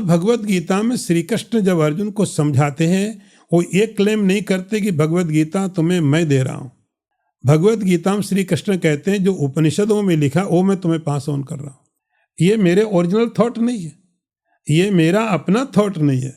भगवत गीता में श्री कृष्ण जब अर्जुन को समझाते हैं, वो ये क्लेम नहीं करते कि भगवत गीता तुम्हें मैं दे रहा हूं। भगवत गीता में श्री कृष्ण कहते हैं जो उपनिषदों में लिखा वो मैं तुम्हें पास ऑन कर रहा हूं। ये मेरे ओरिजिनल थॉट नहीं है, ये मेरा अपना थॉट नहीं है।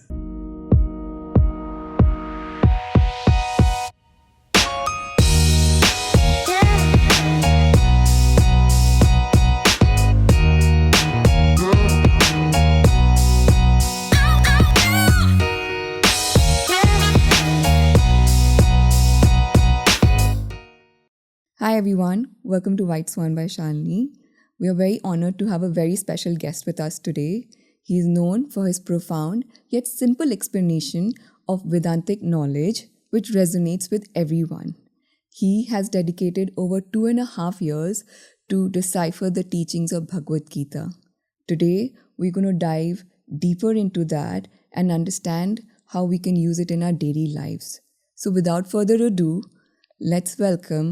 Hi everyone, welcome to White Swan by Shalini. We are very honored to have a very special guest with us today. He is known for his profound yet simple explanation of Vedantic knowledge which resonates with everyone. He has dedicated over 2.5 years to decipher the teachings of Bhagavad Gita. Today, we're going to dive deeper into that and understand how we can use it in our daily lives. So without further ado, let's welcome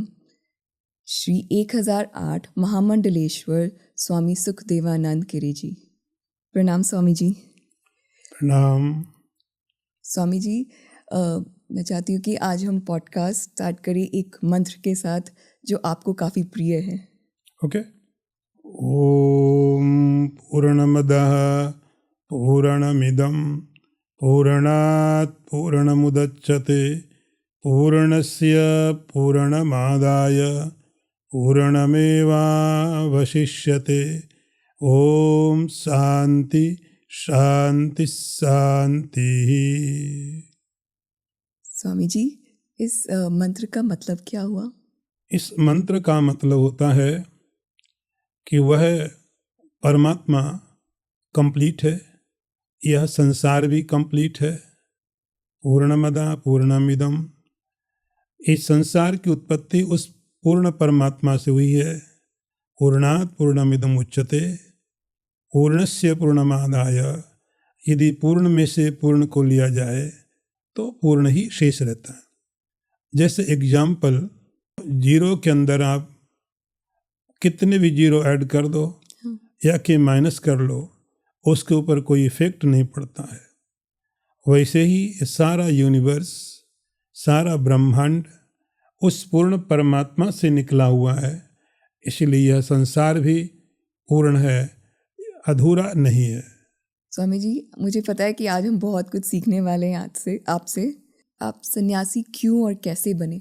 Shri 1008 महामंडलेश्वर स्वामी सुखदेवानंद गिरी जी। प्रणाम स्वामी जी। प्रणाम स्वामी जी, मैं चाहती हूँ कि आज हम podcast start करें एक मंत्र के साथ जो आपको काफ़ी प्रिय है। ओके। ओम पूर्णमदः पूर्णमिदं पूर्णात् पूर्णमुदच्यते पूर्णस्य पूर्णमादाय पूर्णमेवावशिष्यते। ओम शांति शांति शांति। स्वामी जी, इस मंत्र का मतलब क्या हुआ? इस मंत्र का मतलब होता है कि वह परमात्मा कंप्लीट है, यह संसार भी कंप्लीट है। पूर्णमदा पूर्णमिदम, इस संसार की उत्पत्ति उस पूर्ण परमात्मा से हुई है। पूर्णात् पूर्णमिदं उच्यते पूर्णस्य पूर्णमादाय, यदि पूर्ण में से पूर्ण को लिया जाए तो पूर्ण ही शेष रहता है। जैसे एग्जाम्पल, जीरो के अंदर आप कितने भी जीरो ऐड कर दो या कि माइनस कर लो, उसके ऊपर कोई इफेक्ट नहीं पड़ता है। वैसे ही सारा यूनिवर्स, सारा ब्रह्मांड उस पूर्ण परमात्मा से निकला हुआ है, इसलिए यह संसार भी पूर्ण है, अधूरा नहीं है। स्वामी जी, मुझे पता है कि आज हम बहुत कुछ सीखने वाले हैं आज से आपसे। आप सन्यासी क्यों और कैसे बने?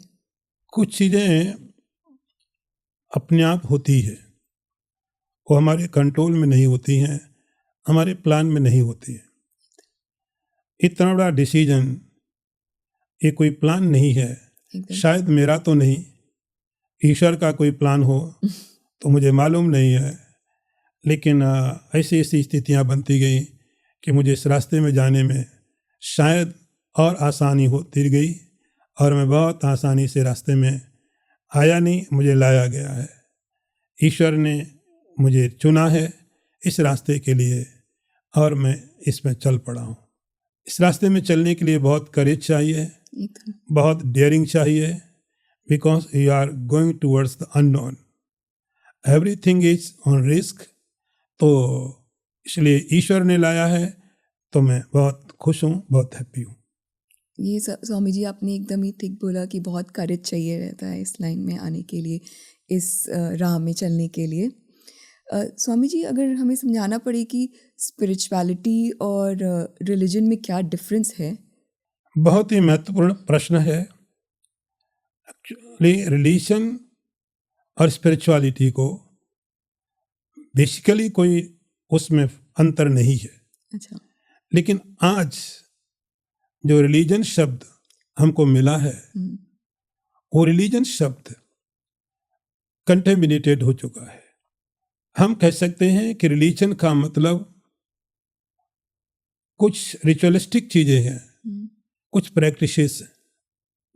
कुछ चीज़ें अपने आप होती है, वो हमारे कंट्रोल में नहीं होती हैं, हमारे प्लान में नहीं होती है। इतना बड़ा डिसीजन ये कोई प्लान नहीं है, शायद मेरा तो नहीं, ईश्वर का कोई प्लान हो तो मुझे मालूम नहीं है। लेकिन ऐसी ऐसी स्थितियां बनती गई कि मुझे इस रास्ते में जाने में शायद और आसानी होती गई, और मैं बहुत आसानी से रास्ते में आया नहीं, मुझे लाया गया है। ईश्वर ने मुझे चुना है इस रास्ते के लिए और मैं इसमें चल पड़ा हूँ। इस रास्ते में चलने के लिए बहुत करेज चाहिए, बहुत डेयरिंग चाहिए, because you are going towards the unknown, everything is on risk. तो इसलिए ईश्वर ने लाया है, तो मैं बहुत खुश हूँ, बहुत हैप्पी हूँ। ये स्वामी जी, आपने एकदम ही ठीक बोला कि बहुत करेज चाहिए रहता है इस लाइन में आने के लिए, इस राह में चलने के लिए। स्वामी जी, अगर हमें समझाना पड़े कि स्पिरिचुअलिटी और रिलीजन में क्या डिफरेंस है? बहुत ही महत्वपूर्ण प्रश्न है। एक्चुअली रिलीजन और स्पिरिचुअलिटी को बेसिकली कोई उसमें अंतर नहीं है। अच्छा। लेकिन आज जो रिलीजन शब्द हमको मिला है, वो रिलीजन शब्द कंटेमिनेटेड हो चुका है। हम कह सकते हैं कि रिलीजन का मतलब कुछ रिचुअलिस्टिक चीजें हैं, कुछ प्रैक्टिसेस,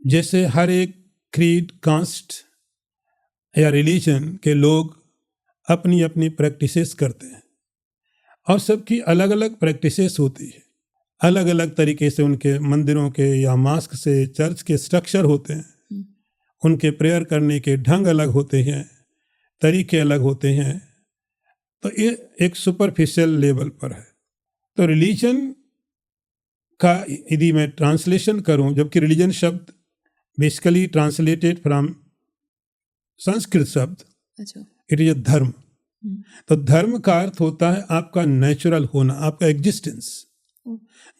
जैसे हर एक क्रीड, कास्ट या रिलीजन के लोग अपनी अपनी प्रैक्टिसेस करते हैं और सबकी अलग अलग प्रैक्टिसेस होती है। अलग अलग तरीके से उनके मंदिरों के या मास्क से चर्च के स्ट्रक्चर होते हैं, उनके प्रेयर करने के ढंग अलग होते हैं, तरीके अलग होते हैं। तो ये एक सुपरफिशियल लेवल पर है। तो रिलीजन का यदि मैं ट्रांसलेशन करूं, जबकि रिलीजन शब्द बेसिकली ट्रांसलेटेड फ्रॉम संस्कृत शब्द, अच्छा। इट इज धर्म। तो धर्म का अर्थ होता है आपका नेचुरल होना, आपका एग्जिस्टेंस।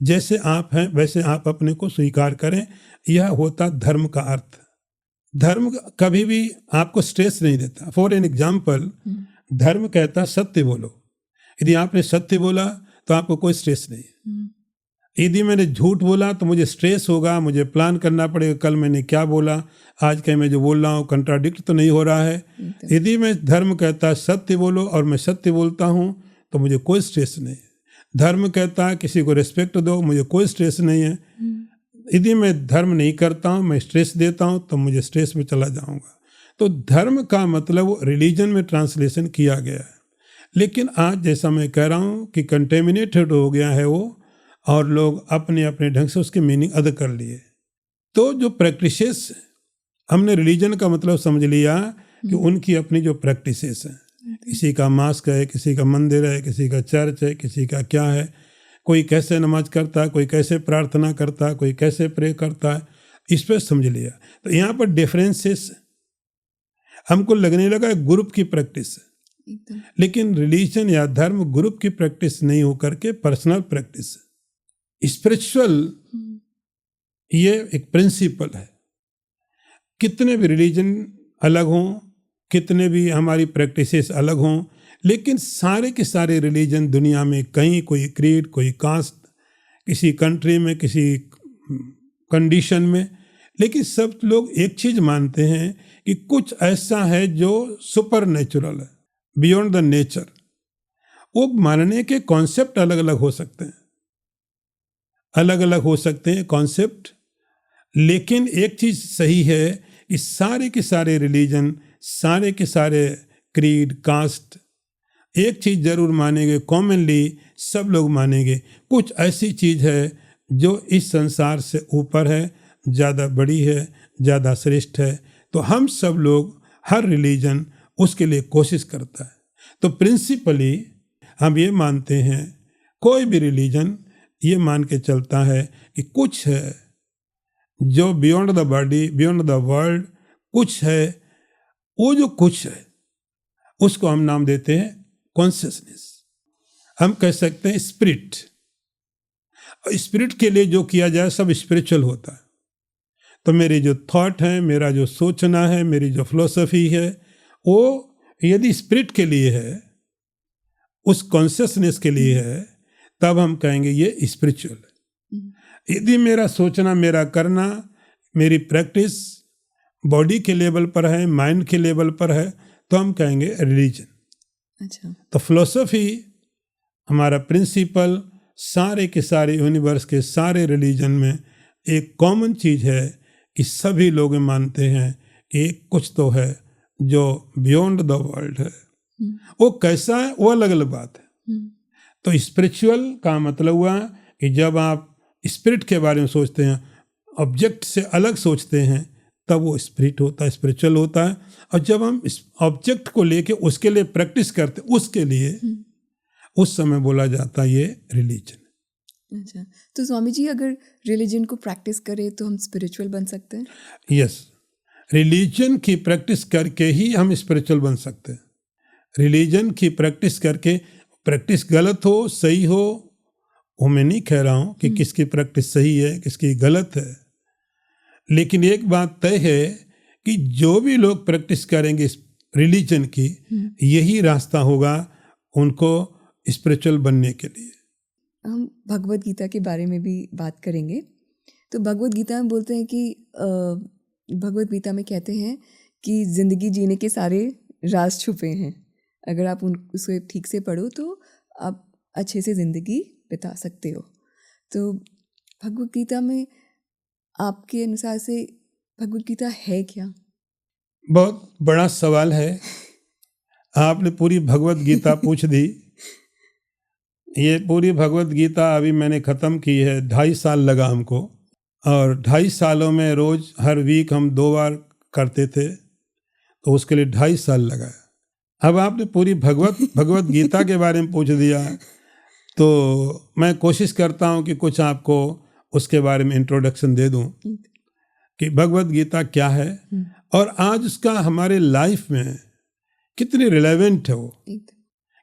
जैसे आप हैं वैसे आप अपने को स्वीकार करें, यह होता धर्म का अर्थ। धर्म कभी भी आपको स्ट्रेस नहीं देता। फॉर एन एग्जाम्पल, धर्म कहता सत्य बोलो। यदि आपने सत्य बोला तो आपको कोई स्ट्रेस नहीं। यदि मैंने झूठ बोला तो मुझे स्ट्रेस होगा, मुझे प्लान करना पड़ेगा कल मैंने क्या बोला, आज कहीं मैं जो बोल रहा हूँ कंट्राडिक्ट तो नहीं हो रहा है। यदि मैं धर्म कहता सत्य बोलो और मैं सत्य बोलता हूँ तो मुझे कोई स्ट्रेस नहीं है। धर्म कहता है किसी को रिस्पेक्ट दो, मुझे कोई स्ट्रेस नहीं है। यदि मैं धर्म नहीं करता हूँ, मैं स्ट्रेस देता हूँ तो मुझे स्ट्रेस में चला जाऊँगा। तो धर्म का मतलब रिलीजन में ट्रांसलेशन किया गया है। लेकिन आज जैसा मैं कह रहा हूँ कि कंटेमिनेटेड हो गया है वो, और लोग अपने अपने ढंग से उसके मीनिंग अदा कर लिए। तो जो प्रैक्टिसेस, हमने रिलीजन का मतलब समझ लिया कि उनकी अपनी जो प्रैक्टिसेस हैं, किसी का मास्क है, किसी का मंदिर है, किसी का चर्च है, किसी का क्या है, कोई कैसे नमाज करता है, कोई कैसे प्रार्थना करता है, कोई कैसे प्रे करता है, इस पर समझ लिया। तो यहाँ पर डिफरेंसेस हमको लगने लगा ग्रुप की प्रैक्टिस है, लेकिन रिलीजन या धर्म ग्रुप की प्रैक्टिस नहीं होकर के पर्सनल प्रैक्टिस है। स्पिरिचुअल ये एक प्रिंसिपल है। कितने भी रिलीजन अलग हों, कितने भी हमारी प्रैक्टिसेस अलग हों, लेकिन सारे के सारे रिलीजन दुनिया में कहीं कोई क्रीड, कोई कास्ट, किसी कंट्री में, किसी कंडीशन में, लेकिन सब लोग एक चीज मानते हैं कि कुछ ऐसा है जो सुपर नेचुरल है, बियॉन्ड द नेचर। वो मानने के कॉन्सेप्ट अलग अलग हो सकते हैं, अलग अलग हो सकते हैं कॉन्सेप्ट, लेकिन एक चीज सही है कि सारे के सारे रिलीजन, सारे के सारे क्रीड, कास्ट एक चीज जरूर मानेंगे, कॉमनली सब लोग मानेंगे, कुछ ऐसी चीज है जो इस संसार से ऊपर है, ज़्यादा बड़ी है, ज़्यादा श्रेष्ठ है। तो हम सब लोग, हर रिलीजन उसके लिए कोशिश करता है। तो प्रिंसिपली हम ये मानते हैं, कोई भी रिलीजन ये मान के चलता है कि कुछ है जो beyond the body, beyond the world कुछ है। वो जो कुछ है उसको हम नाम देते हैं कॉन्शियसनेस। हम कह सकते हैं स्पिरिट। स्पिरिट के लिए जो किया जाए सब स्पिरिचुअल होता है। तो मेरे जो थॉट है, मेरा जो सोचना है, मेरी जो फिलॉसफी है, वो यदि स्पिरिट के लिए है, उस कॉन्शियसनेस के लिए है, तब हम कहेंगे ये स्पिरिचुअल है। यदि मेरा सोचना, मेरा करना, मेरी प्रैक्टिस बॉडी के लेवल पर है, माइंड के लेवल पर है, तो हम कहेंगे रिलीजन। अच्छा। तो फिलॉसफी हमारा प्रिंसिपल सारे के सारे यूनिवर्स के सारे रिलीजन में एक कॉमन चीज है कि सभी लोग मानते हैं कि कुछ तो है जो बियॉन्ड द वर्ल्ड है। वो कैसा है वो अलग अलग बात है। तो स्पिरिचुअल का मतलब हुआ कि जब आप स्पिरिट के बारे में सोचते हैं, ऑब्जेक्ट से अलग सोचते हैं, तब वो स्पिरिट होता है, स्पिरिचुअल होता है। और जब हम इस ऑब्जेक्ट को लेके उसके लिए प्रैक्टिस करते हैं, उसके लिए, उस समय बोला जाता है ये रिलीजन। अच्छा, तो स्वामी जी अगर रिलीजन को प्रैक्टिस करें तो हम स्पिरिचुअल बन सकते हैं? यस, रिलीजन की प्रैक्टिस करके ही हम स्पिरिचुअल बन सकते हैं। रिलीजन की प्रैक्टिस करके, प्रैक्टिस गलत हो सही हो वो मैं नहीं कह रहा हूँ कि किसकी प्रैक्टिस सही है किसकी गलत है, लेकिन एक बात तय है कि जो भी लोग प्रैक्टिस करेंगे रिलीजन की, यही रास्ता होगा उनको स्पिरिचुअल बनने के लिए। हम भगवत गीता के बारे में भी बात करेंगे। तो भगवत गीता में बोलते हैं कि भगवत गीता में कहते हैं कि ज़िंदगी जीने के सारे राज छुपे हैं। अगर आप उसे ठीक से पढ़ो तो आप अच्छे से ज़िंदगी बिता सकते हो। तो भगवत गीता में आपके अनुसार से भगवत गीता है क्या? बहुत बड़ा सवाल है। आपने पूरी भगवत गीता पूछ दी। ये पूरी भगवत गीता अभी मैंने ख़त्म की है, 2.5 साल लगा हमको, और 2.5 सालों में रोज़ हर वीक हम 2 बार करते थे, तो उसके लिए 2.5 साल लगा। अब आपने पूरी भगवत गीता के बारे में पूछ दिया, तो मैं कोशिश करता हूँ कि कुछ आपको उसके बारे में इंट्रोडक्शन दे दूँ कि भगवत गीता क्या है और आज उसका हमारे लाइफ में कितनी रिलेवेंट है वो,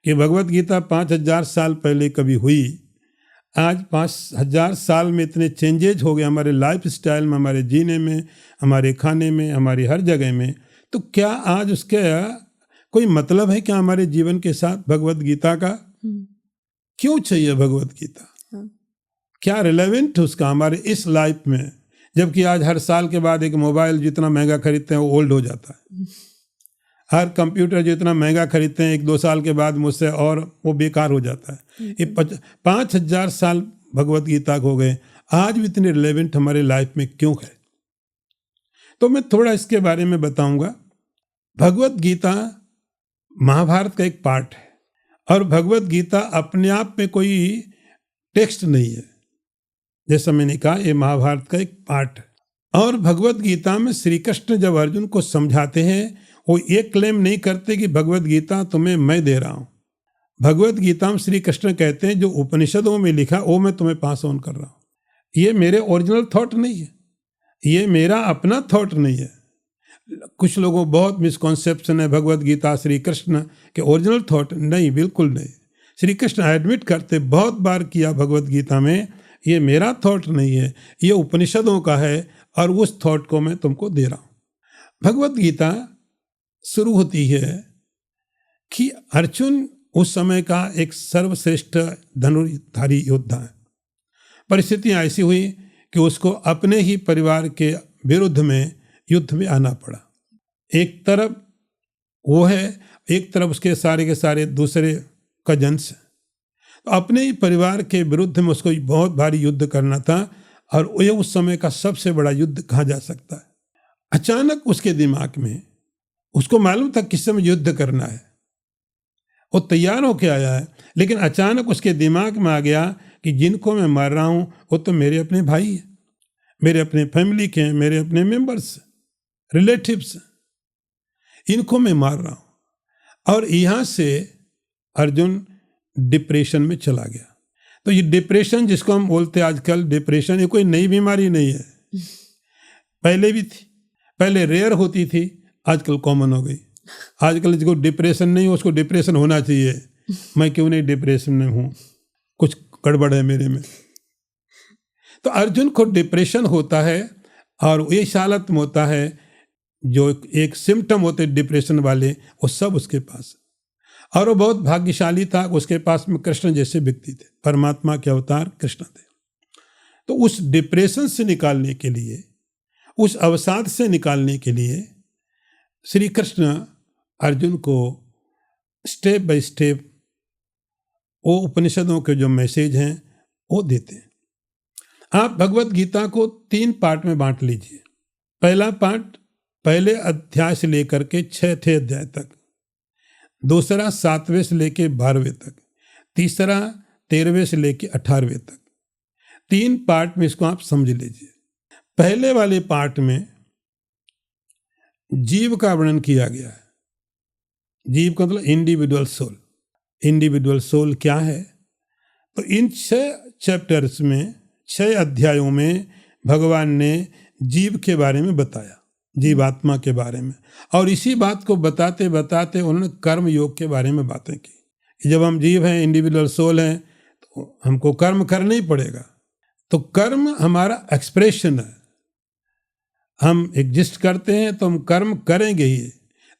कि भगवत गीता 5000 साल पहले कभी हुई, आज 5000 साल में इतने चेंजेज हो गए हमारे लाइफ स्टाइल में, हमारे जीने में, हमारे खाने में, हमारी हर जगह में। तो क्या आज उसके कोई मतलब है क्या हमारे जीवन के साथ भगवत गीता का? क्यों चाहिए भगवत गीता? क्या रिलेवेंट है उसका हमारे इस लाइफ में? जबकि आज हर साल के बाद एक मोबाइल जितना महंगा खरीदते हैं वो ओल्ड हो जाता है, हर कंप्यूटर जितना महंगा खरीदते हैं 1-2 साल के बाद मुझसे और वो बेकार हो जाता है। ये 5000 साल भगवत गीता को हो गए, आज भी इतनी रिलेवेंट हमारे लाइफ में क्यों है? तो मैं थोड़ा इसके बारे में बताऊंगा। भगवत गीता महाभारत का एक पार्ट है और भगवत गीता अपने आप में कोई टेक्स्ट नहीं है, जैसा मैंने कहा ये महाभारत का एक पार्ट है। और भगवत गीता में श्री कृष्ण जब अर्जुन को समझाते हैं वो ये क्लेम नहीं करते कि भगवत गीता तुम्हें मैं दे रहा हूँ। भगवत गीता में श्री कृष्ण कहते हैं जो उपनिषदों में लिखा वो मैं तुम्हें पास ऑन कर रहा हूँ, ये मेरे ओरिजिनल थॉट नहीं है, ये मेरा अपना थॉट नहीं है। कुछ लोगों बहुत मिसकॉन्सेप्शन है भगवत गीता श्री कृष्ण के ओरिजिनल थॉट, नहीं, बिल्कुल नहीं। श्री कृष्ण एडमिट करते बहुत बार किया भगवत गीता में, ये मेरा थॉट नहीं है, ये उपनिषदों का है और उस थॉट को मैं तुमको दे रहा हूँ। भगवत गीता शुरू होती है कि अर्जुन उस समय का एक सर्वश्रेष्ठ धनुर्धारी योद्धा है। परिस्थितियां ऐसी हुई कि उसको अपने ही परिवार के विरुद्ध में युद्ध में आना पड़ा। एक तरफ वो है, एक तरफ उसके सारे के सारे दूसरे कजन्स। तो अपने ही परिवार के विरुद्ध में उसको बहुत भारी युद्ध करना था और ये उस समय का सबसे बड़ा युद्ध कहा जा सकता है। अचानक उसके दिमाग में, उसको मालूम था किस समय युद्ध करना है, वो तैयार होके आया है, लेकिन अचानक उसके दिमाग में आ गया कि जिनको मैं मार रहा हूं वो तो मेरे अपने भाई हैं, मेरे अपने फैमिली के हैं, मेरे अपने मेंबर्स, रिलेटिव्स, इनको मैं मार रहा हूं। और यहां से अर्जुन डिप्रेशन में चला गया। तो ये डिप्रेशन जिसको हम बोलते हैं आजकल डिप्रेशन, ये कोई नई बीमारी नहीं है, पहले भी थी, पहले रेयर होती थी, आजकल कॉमन हो गई। आजकल जिसको डिप्रेशन नहीं हो उसको डिप्रेशन होना चाहिए। मैं क्यों नहीं डिप्रेशन में हूँ, कुछ गड़बड़ है मेरे में। तो अर्जुन को डिप्रेशन होता है और ये हालत में होता है जो एक सिम्टम होते डिप्रेशन वाले, वो सब उसके पास। और वो बहुत भाग्यशाली था, उसके पास में कृष्ण जैसे व्यक्ति थे, परमात्मा के अवतार कृष्ण थे। तो उस डिप्रेशन से निकालने के लिए, उस अवसाद से निकालने के लिए श्री कृष्ण अर्जुन को स्टेप बाय स्टेप वो उपनिषदों के जो मैसेज हैं वो देते हैं। आप भगवत गीता को 3 पार्ट में बांट लीजिए। पहला पार्ट पहले अध्याय से लेकर के 6थे अध्याय तक, दूसरा 7वें से लेकर 12वें तक, तीसरा 13वें से लेकर 18वें तक। 3 पार्ट में इसको आप समझ लीजिए। पहले वाले पार्ट में जीव का वर्णन किया गया है। जीव का मतलब इंडिविजुअल सोल। इंडिविजुअल सोल क्या है? तो इन 6 चैप्टर्स में, 6 अध्यायों में भगवान ने जीव के बारे में बताया, जीवात्मा के बारे में। और इसी बात को बताते बताते उन्होंने कर्म योग के बारे में बातें की कि जब हम जीव हैं, इंडिविजुअल सोल हैं, तो हमको कर्म करना ही पड़ेगा। तो कर्म हमारा एक्सप्रेशन है, हम एग्जिस्ट करते हैं तो हम कर्म करेंगे ही,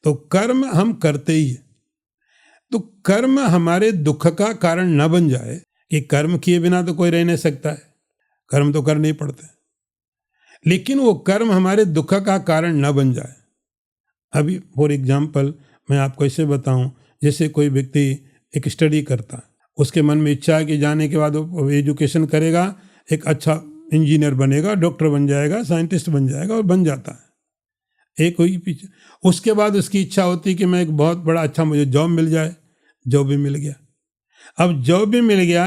तो कर्म हम करते ही हैं। तो कर्म हमारे दुख का कारण न बन जाए कि कर्म किए बिना तो कोई रह नहीं सकता है, कर्म तो करने ही पड़ते हैं, लेकिन वो कर्म हमारे दुख का कारण न बन जाए। अभी फॉर एग्जाम्पल मैं आपको ऐसे बताऊं, जैसे कोई व्यक्ति एक स्टडी करता है, उसके मन में इच्छा है कि जाने के बाद वो एजुकेशन करेगा, एक अच्छा इंजीनियर बनेगा, डॉक्टर बन जाएगा, साइंटिस्ट बन जाएगा, और बन जाता है। एक हुई पीछे, उसके बाद उसकी इच्छा होती कि मैं एक बहुत बड़ा अच्छा मुझे जॉब मिल जाए, जॉब भी मिल गया। अब जॉब भी मिल गया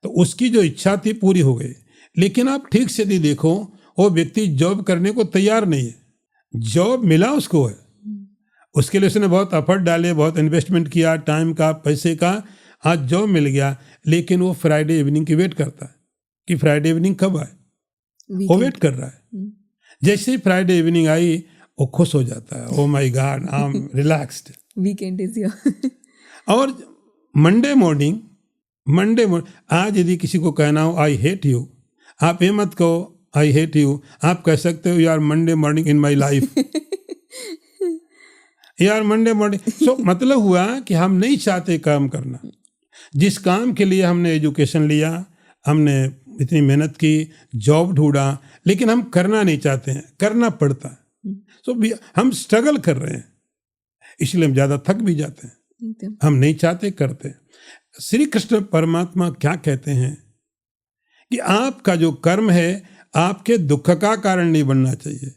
तो उसकी जो इच्छा थी पूरी हो गई, लेकिन आप ठीक से नहीं देखो, वो व्यक्ति जॉब करने को तैयार नहीं है। जॉब मिला उसको है, उसके लिए उसने बहुत एफर्ट डाले, बहुत इन्वेस्टमेंट किया, टाइम का, पैसे का, आज जॉब मिल गया, लेकिन वो फ्राइडे इवनिंग की वेट करता है कि फ्राइडे इवनिंग कब आए, वो वेट कर रहा है। जैसे ही फ्राइडे इवनिंग आई वो खुश हो जाता है, oh my God I am relaxed, weekend is here. और मंडे मॉर्निंग आज यदि किसी को कहना हो आई हेट यू, आप ये मत कहो आई हेट यू, आप कह सकते हो यार Monday morning in my life, यार मंडे मॉर्निंग। सो मतलब हुआ कि हम नहीं चाहते काम करना, जिस काम के लिए हमने एजुकेशन लिया, हमने इतनी मेहनत की, जॉब ढूंढा, लेकिन हम करना नहीं चाहते हैं, करना पड़ता है। सो हम स्ट्रगल कर रहे हैं, इसलिए हम ज़्यादा थक भी जाते हैं, हम नहीं चाहते करते। श्री कृष्ण परमात्मा क्या कहते हैं कि आपका जो कर्म है आपके दुख का कारण नहीं बनना चाहिए,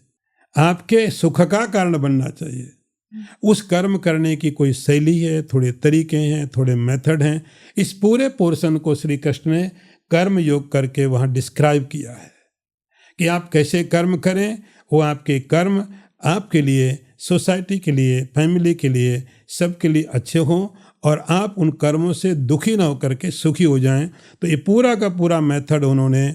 आपके सुख का कारण बनना चाहिए। उस कर्म करने की कोई शैली है, थोड़े तरीके हैं, थोड़े मेथड हैं। इस पूरे पोर्शन को श्री कृष्ण ने कर्म योग करके वहाँ डिस्क्राइब किया है कि आप कैसे कर्म करें, वो आपके कर्म आपके लिए, सोसाइटी के लिए, फैमिली के लिए, सबके लिए अच्छे हों और आप उन कर्मों से दुखी ना होकर के सुखी हो जाएं। तो ये पूरा का पूरा मेथड उन्होंने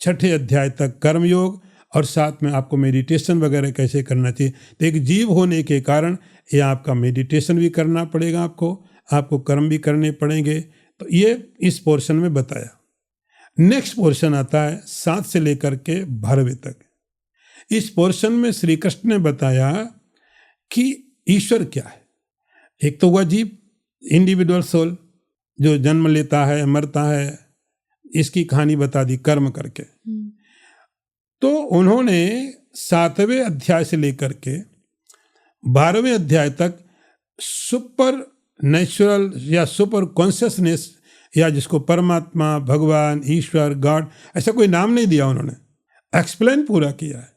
6ठे अध्याय तक कर्मयोग और साथ में आपको मेडिटेशन वगैरह कैसे करना चाहिए। तो एक जीव होने के कारण ये आपका मेडिटेशन भी करना पड़ेगा, आपको कर्म भी करने पड़ेंगे। तो ये इस पोर्शन में बताया। नेक्स्ट पोर्शन आता है 7 से लेकर के 12वें तक। इस पोर्शन में श्री कृष्ण ने बताया कि ईश्वर क्या है। एक तो हुआ जीव, इंडिविजुअल सोल, जो जन्म लेता है, मरता है, इसकी कहानी बता दी कर्म करके। तो उन्होंने 7वें अध्याय से लेकर के 12वें अध्याय तक सुपर नेचुरल या सुपर कॉन्शियसनेस, या जिसको परमात्मा, भगवान, ईश्वर, गॉड, ऐसा कोई नाम नहीं दिया, उन्होंने एक्सप्लेन पूरा किया है,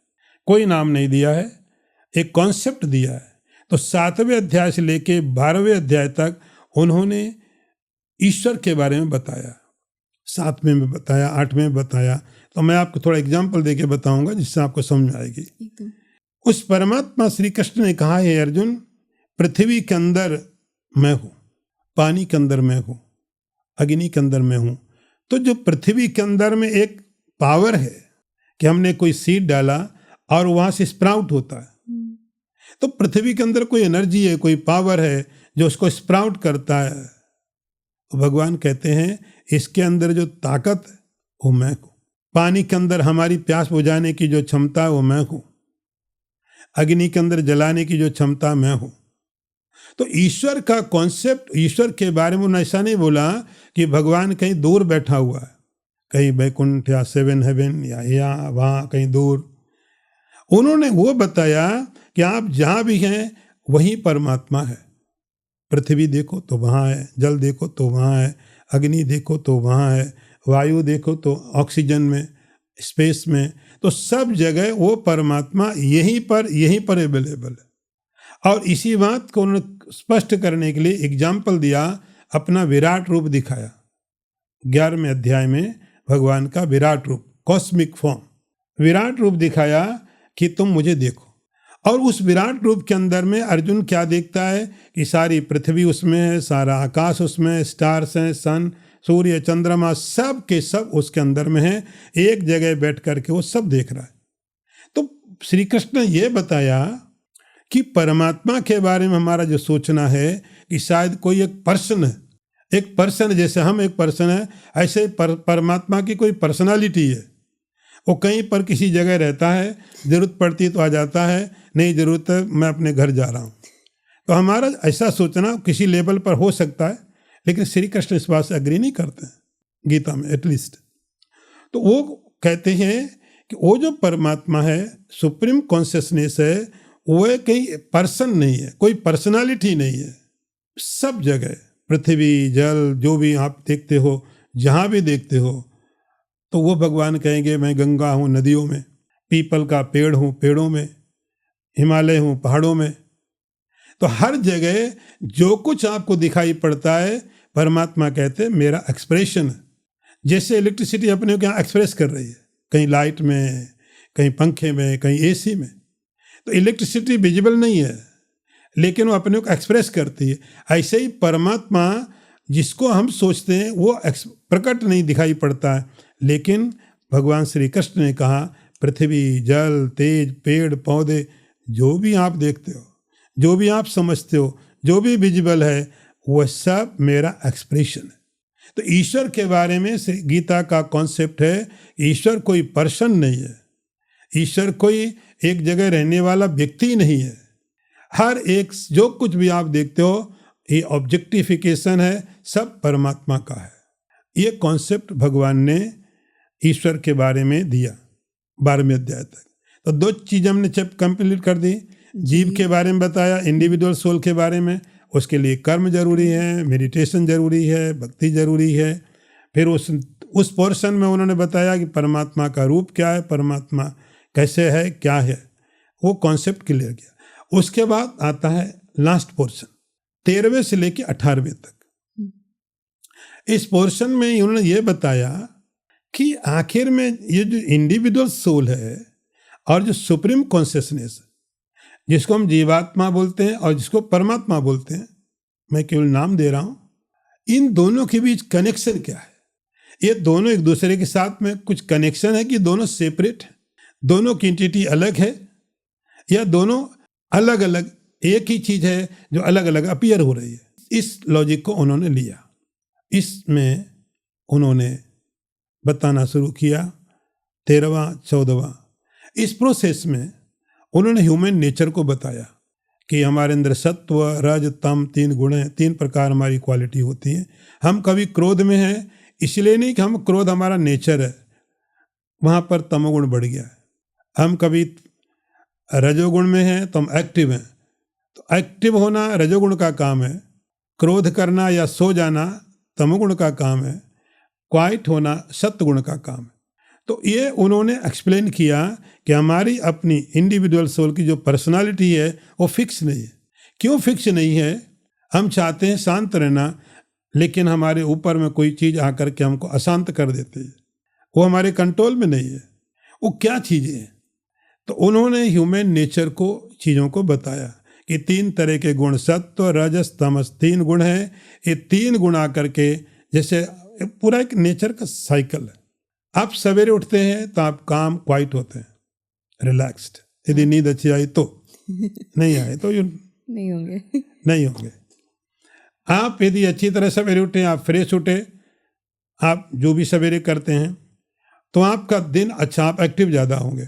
कोई नाम नहीं दिया है, एक कॉन्सेप्ट दिया है। तो 7वें अध्याय से लेके 12वें अध्याय तक उन्होंने ईश्वर के बारे में बताया, 7वें में बताया, 8वें में बताया। तो मैं आपको थोड़ा एग्जाम्पल देके बताऊंगा जिससे आपको समझ आएगी। उस परमात्मा श्री कृष्ण ने कहा है अर्जुन, पृथ्वी के अंदर मैं हूँ, पानी के अंदर मैं हूँ, अग्नि के अंदर मैं हूँ। तो जो पृथ्वी के अंदर में एक पावर है कि हमने कोई सीड डाला और वहाँ से स्प्राउट होता है, तो पृथ्वी के अंदर कोई एनर्जी है, कोई पावर है जो उसको स्प्राउट करता है। तो भगवान कहते हैं इसके अंदर जो ताकत है वो मैं हूँ। पानी के अंदर हमारी प्यास बुझाने की जो क्षमता है वो मैं हूँ। अग्नि के अंदर जलाने की जो क्षमता मैं हूँ। तो ईश्वर का कॉन्सेप्ट, ईश्वर के बारे में उन्होंने ऐसा नहीं बोला कि भगवान कहीं दूर बैठा हुआ है, कहीं बैकुंठ या 7 हेवन या वहाँ कहीं दूर। उन्होंने वो बताया कि आप जहाँ भी हैं वहीं परमात्मा है। पृथ्वी देखो तो वहाँ है, जल देखो तो वहाँ है, अग्नि देखो तो वहाँ है, वायु देखो तो ऑक्सीजन में, स्पेस में, तो सब जगह वो परमात्मा यहीं पर अवेलेबल है। और इसी बात को उन्होंने स्पष्ट करने के लिए एग्जाम्पल दिया, अपना विराट रूप दिखाया। 11वें अध्याय में भगवान का विराट रूप, कॉस्मिक फॉर्म, विराट रूप दिखाया कि तुम मुझे देखो। और उस विराट रूप के अंदर में अर्जुन क्या देखता है कि सारी पृथ्वी उसमें है, सारा आकाश उसमें है, स्टार्स हैं, सन, सूर्य, चंद्रमा, सब के सब उसके अंदर में है। एक जगह बैठ करके वो सब देख रहा है। तो श्री कृष्ण ने ये बताया कि परमात्मा के बारे में हमारा जो सोचना है कि शायद कोई एक पर्सन है, एक पर्सन, जैसे हम एक पर्सन है, ऐसे परमात्मा की कोई पर्सनालिटी है। वो कहीं पर किसी जगह रहता है, जरूरत पड़ती है तो आ जाता है, नहीं जरूरत है मैं अपने घर जा रहा हूँ। तो हमारा ऐसा सोचना किसी लेवल पर हो सकता है, लेकिन श्री कृष्ण इस बात से एग्री नहीं करते हैं, गीता में एटलीस्ट। तो वो कहते हैं कि वो जो परमात्मा है, सुप्रीम कॉन्शियसनेस है, वो कहीं पर्सन नहीं है, कोई पर्सनालिटी नहीं है। सब जगह पृथ्वी, जल, जो भी आप देखते हो, जहाँ भी देखते हो, तो वो भगवान कहेंगे मैं गंगा हूँ नदियों में, पीपल का पेड़ हूँ पेड़ों में, हिमालय हूँ पहाड़ों में। तो हर जगह जो कुछ आपको दिखाई पड़ता है, परमात्मा कहते हैं मेरा एक्सप्रेशन है। जैसे इलेक्ट्रिसिटी अपने को यहाँ एक्सप्रेस कर रही है, कहीं लाइट में, कहीं पंखे में, कहीं एसी में। तो इलेक्ट्रिसिटी विजिबल नहीं है, लेकिन वो अपने को एक्सप्रेस करती है। ऐसे ही परमात्मा जिसको हम सोचते हैं वो प्रकट नहीं दिखाई पड़ता है, लेकिन भगवान श्री कृष्ण ने कहा पृथ्वी, जल, तेज, पेड़, पौधे, जो भी आप देखते हो, जो भी आप समझते हो, जो भी विजिबल है, वह सब मेरा एक्सप्रेशन है। तो ईश्वर के बारे में गीता का कॉन्सेप्ट है, ईश्वर कोई पर्सन नहीं है, ईश्वर कोई एक जगह रहने वाला व्यक्ति नहीं है। हर एक जो कुछ भी आप देखते हो ये ऑब्जेक्टिफिकेशन है, सब परमात्मा का है। ये कॉन्सेप्ट भगवान ने ईश्वर के बारे में दिया 12वें अध्याय तक। तो 2 चीज़ हमने कंप्लीट कर दी। जीव के बारे में बताया, इंडिविजुअल सोल के बारे में, उसके लिए कर्म जरूरी है, मेडिटेशन जरूरी है, भक्ति जरूरी है। फिर उस पोर्शन में उन्होंने बताया कि परमात्मा का रूप क्या है, परमात्मा कैसे है, क्या है, वो कॉन्सेप्ट क्लियर किया। उसके बाद आता है लास्ट पोर्शन 13वें से लेके 18वें तक। इस पोर्शन में उन्होंने ये बताया कि आखिर में ये जो इंडिविजुअल सोल है और जो सुप्रीम कॉन्शियसनेस है, जिसको हम जीवात्मा बोलते हैं और जिसको परमात्मा बोलते हैं, मैं केवल नाम दे रहा हूं, इन दोनों के बीच कनेक्शन क्या है? ये दोनों एक दूसरे के साथ में कुछ कनेक्शन है कि दोनों सेपरेट है, दोनों की एंटिटी अलग है, या दोनों अलग अलग एक ही चीज है जो अलग अलग अपीयर हो रही है? इस लॉजिक को उन्होंने लिया। इसमें उन्होंने बताना शुरू किया 13वां 14वां। इस प्रोसेस में उन्होंने ह्यूमन नेचर को बताया कि हमारे अंदर सत्व, रज, तम 3 गुण हैं, 3 प्रकार हमारी क्वालिटी होती हैं। हम कभी क्रोध में हैं, इसलिए नहीं कि हम क्रोध हमारा नेचर है, वहाँ पर तमोगुण बढ़ गया है। हम कभी रजोगुण में हैं तो हम एक्टिव हैं, तो एक्टिव होना रजोगुण का काम है, क्रोध करना या सो जाना तमोगुण का काम है, क्वाइट होना सत्वगुण का काम है। तो ये उन्होंने एक्सप्लेन किया कि हमारी अपनी इंडिविजुअल सोल की जो पर्सनालिटी है वो फिक्स नहीं है। क्यों फिक्स नहीं है? हम चाहते हैं शांत रहना, लेकिन हमारे ऊपर में कोई चीज़ आकर के हमको अशांत कर देती है, वो हमारे कंट्रोल में नहीं है। वो क्या चीज़ें हैं? तो उन्होंने ह्यूमन नेचर को चीज़ों को बताया कि 3 तरह के गुण, सत्व, रजस, तमस, 3 गुण हैं। ये 3 गुण आकर के जैसे पूरा एक नेचर का साइकिल है। आप सवेरे उठते हैं तो आप काम क्वाइट होते हैं, रिलैक्स्ड। यदि नींद अच्छी आई तो, नहीं आए तो नहीं होंगे। आप यदि अच्छी तरह सवेरे उठे, आप फ्रेश उठे, आप जो भी सवेरे करते हैं तो आपका दिन अच्छा, आप एक्टिव ज़्यादा होंगे।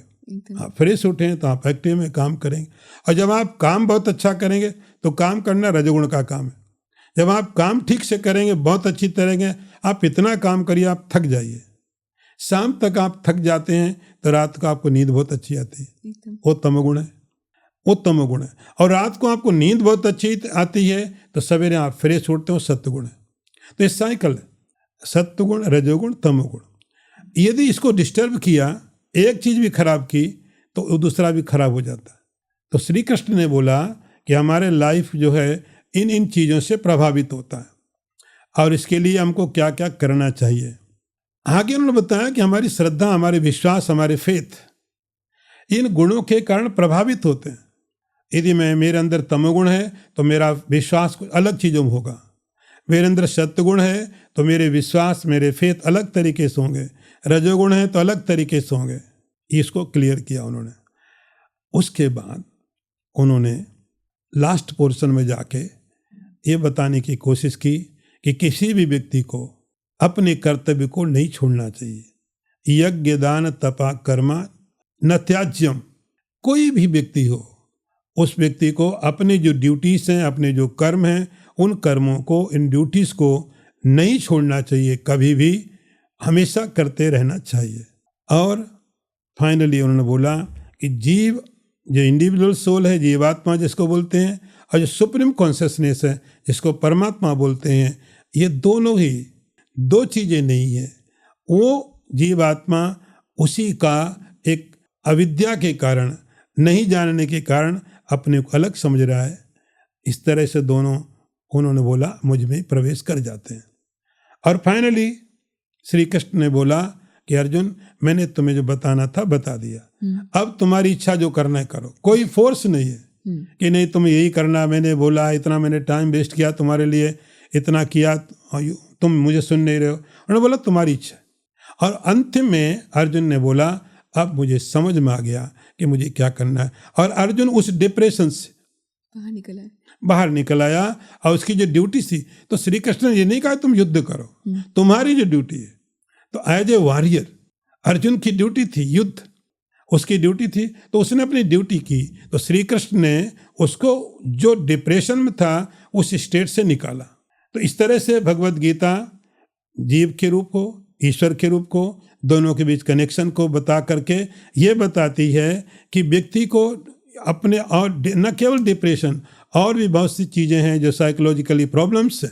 आप फ्रेश उठे तो आप एक्टिव में काम करेंगे। और जब आप काम बहुत अच्छा करेंगे तो काम करना रजोगुण का काम है। जब आप काम ठीक से करेंगे, बहुत अच्छी तरह के, आप इतना काम करिए आप थक जाइए। शाम तक आप थक जाते हैं तो रात को आपको नींद बहुत अच्छी आती है, वो तमोगुण है, वो तमोगुण है। और रात को आपको नींद बहुत अच्छी आती है तो सवेरे आप फ्रेश उठते हो, सत्वगुण है। तो ये साइकिल है, सत्वगुण, रजोगुण, तमोगुण। यदि इसको डिस्टर्ब किया, एक चीज भी खराब की, तो दूसरा भी खराब हो जाता है। तो श्री कृष्ण ने बोला कि हमारे लाइफ जो है इन चीज़ों से प्रभावित होता है और इसके लिए हमको क्या क्या करना चाहिए। आगे उन्होंने बताया कि हमारी श्रद्धा, हमारे विश्वास, हमारे फेथ इन गुणों के कारण प्रभावित होते हैं। यदि मेरे अंदर तमोगुण है तो मेरा विश्वास कुछ अलग चीज़ों में होगा, मेरे अंदर सत्वगुण है तो मेरे विश्वास, मेरे फेथ अलग तरीके से होंगे, रजोगुण है तो अलग तरीके से होंगे। इसको क्लियर किया उन्होंने। उसके बाद उन्होंने लास्ट पोर्शन में जाके ये बताने की कोशिश की कि किसी भी व्यक्ति को अपने कर्तव्य को नहीं छोड़ना चाहिए। यज्ञ, दान, तपा, कर्मा न त्याज्यम। कोई भी व्यक्ति हो, उस व्यक्ति को अपने जो ड्यूटीज हैं, अपने जो कर्म हैं, उन कर्मों को, इन ड्यूटीज को नहीं छोड़ना चाहिए, कभी भी हमेशा करते रहना चाहिए। और फाइनली उन्होंने बोला कि जीव, जो इंडिविजुअल सोल है, जीवात्मा जिसको बोलते हैं, और जो सुप्रीम कॉन्शियसनेस है जिसको परमात्मा बोलते हैं, ये दोनों ही 2 चीज़ें नहीं है। वो जीवात्मा उसी का एक अविद्या के कारण, नहीं जानने के कारण अपने को अलग समझ रहा है। इस तरह से दोनों, उन्होंने बोला, मुझ में प्रवेश कर जाते हैं। और फाइनली श्री कृष्ण ने बोला कि अर्जुन, मैंने तुम्हें जो बताना था बता दिया, अब तुम्हारी इच्छा जो करना है करो। कोई फोर्स नहीं है कि नहीं तुम्हें यही करना, मैंने बोला, इतना मैंने टाइम वेस्ट किया तुम्हारे लिए, इतना किया तुम मुझे सुन नहीं रहे हो। उन्होंने बोला तुम्हारी इच्छा। और अंत में अर्जुन ने बोला अब मुझे समझ में आ गया कि मुझे क्या करना है। और अर्जुन उस डिप्रेशन से बाहर निकल आया। और उसकी जो ड्यूटी थी, तो श्री कृष्ण ने ये नहीं कहा तुम युद्ध करो, तुम्हारी जो ड्यूटी है, तो एज ए वॉरियर अर्जुन की ड्यूटी थी युद्ध, उसकी ड्यूटी थी, तो उसने अपनी ड्यूटी की। तो श्री कृष्ण ने उसको जो डिप्रेशन में था उस स्टेट से निकाला। तो इस तरह से भगवत गीता जीव के रूप को, ईश्वर के रूप को, दोनों के बीच कनेक्शन को बता करके ये बताती है कि व्यक्ति को अपने, और न केवल डिप्रेशन, और भी बहुत सी चीज़ें हैं जो साइकोलॉजिकली प्रॉब्लम्स हैं,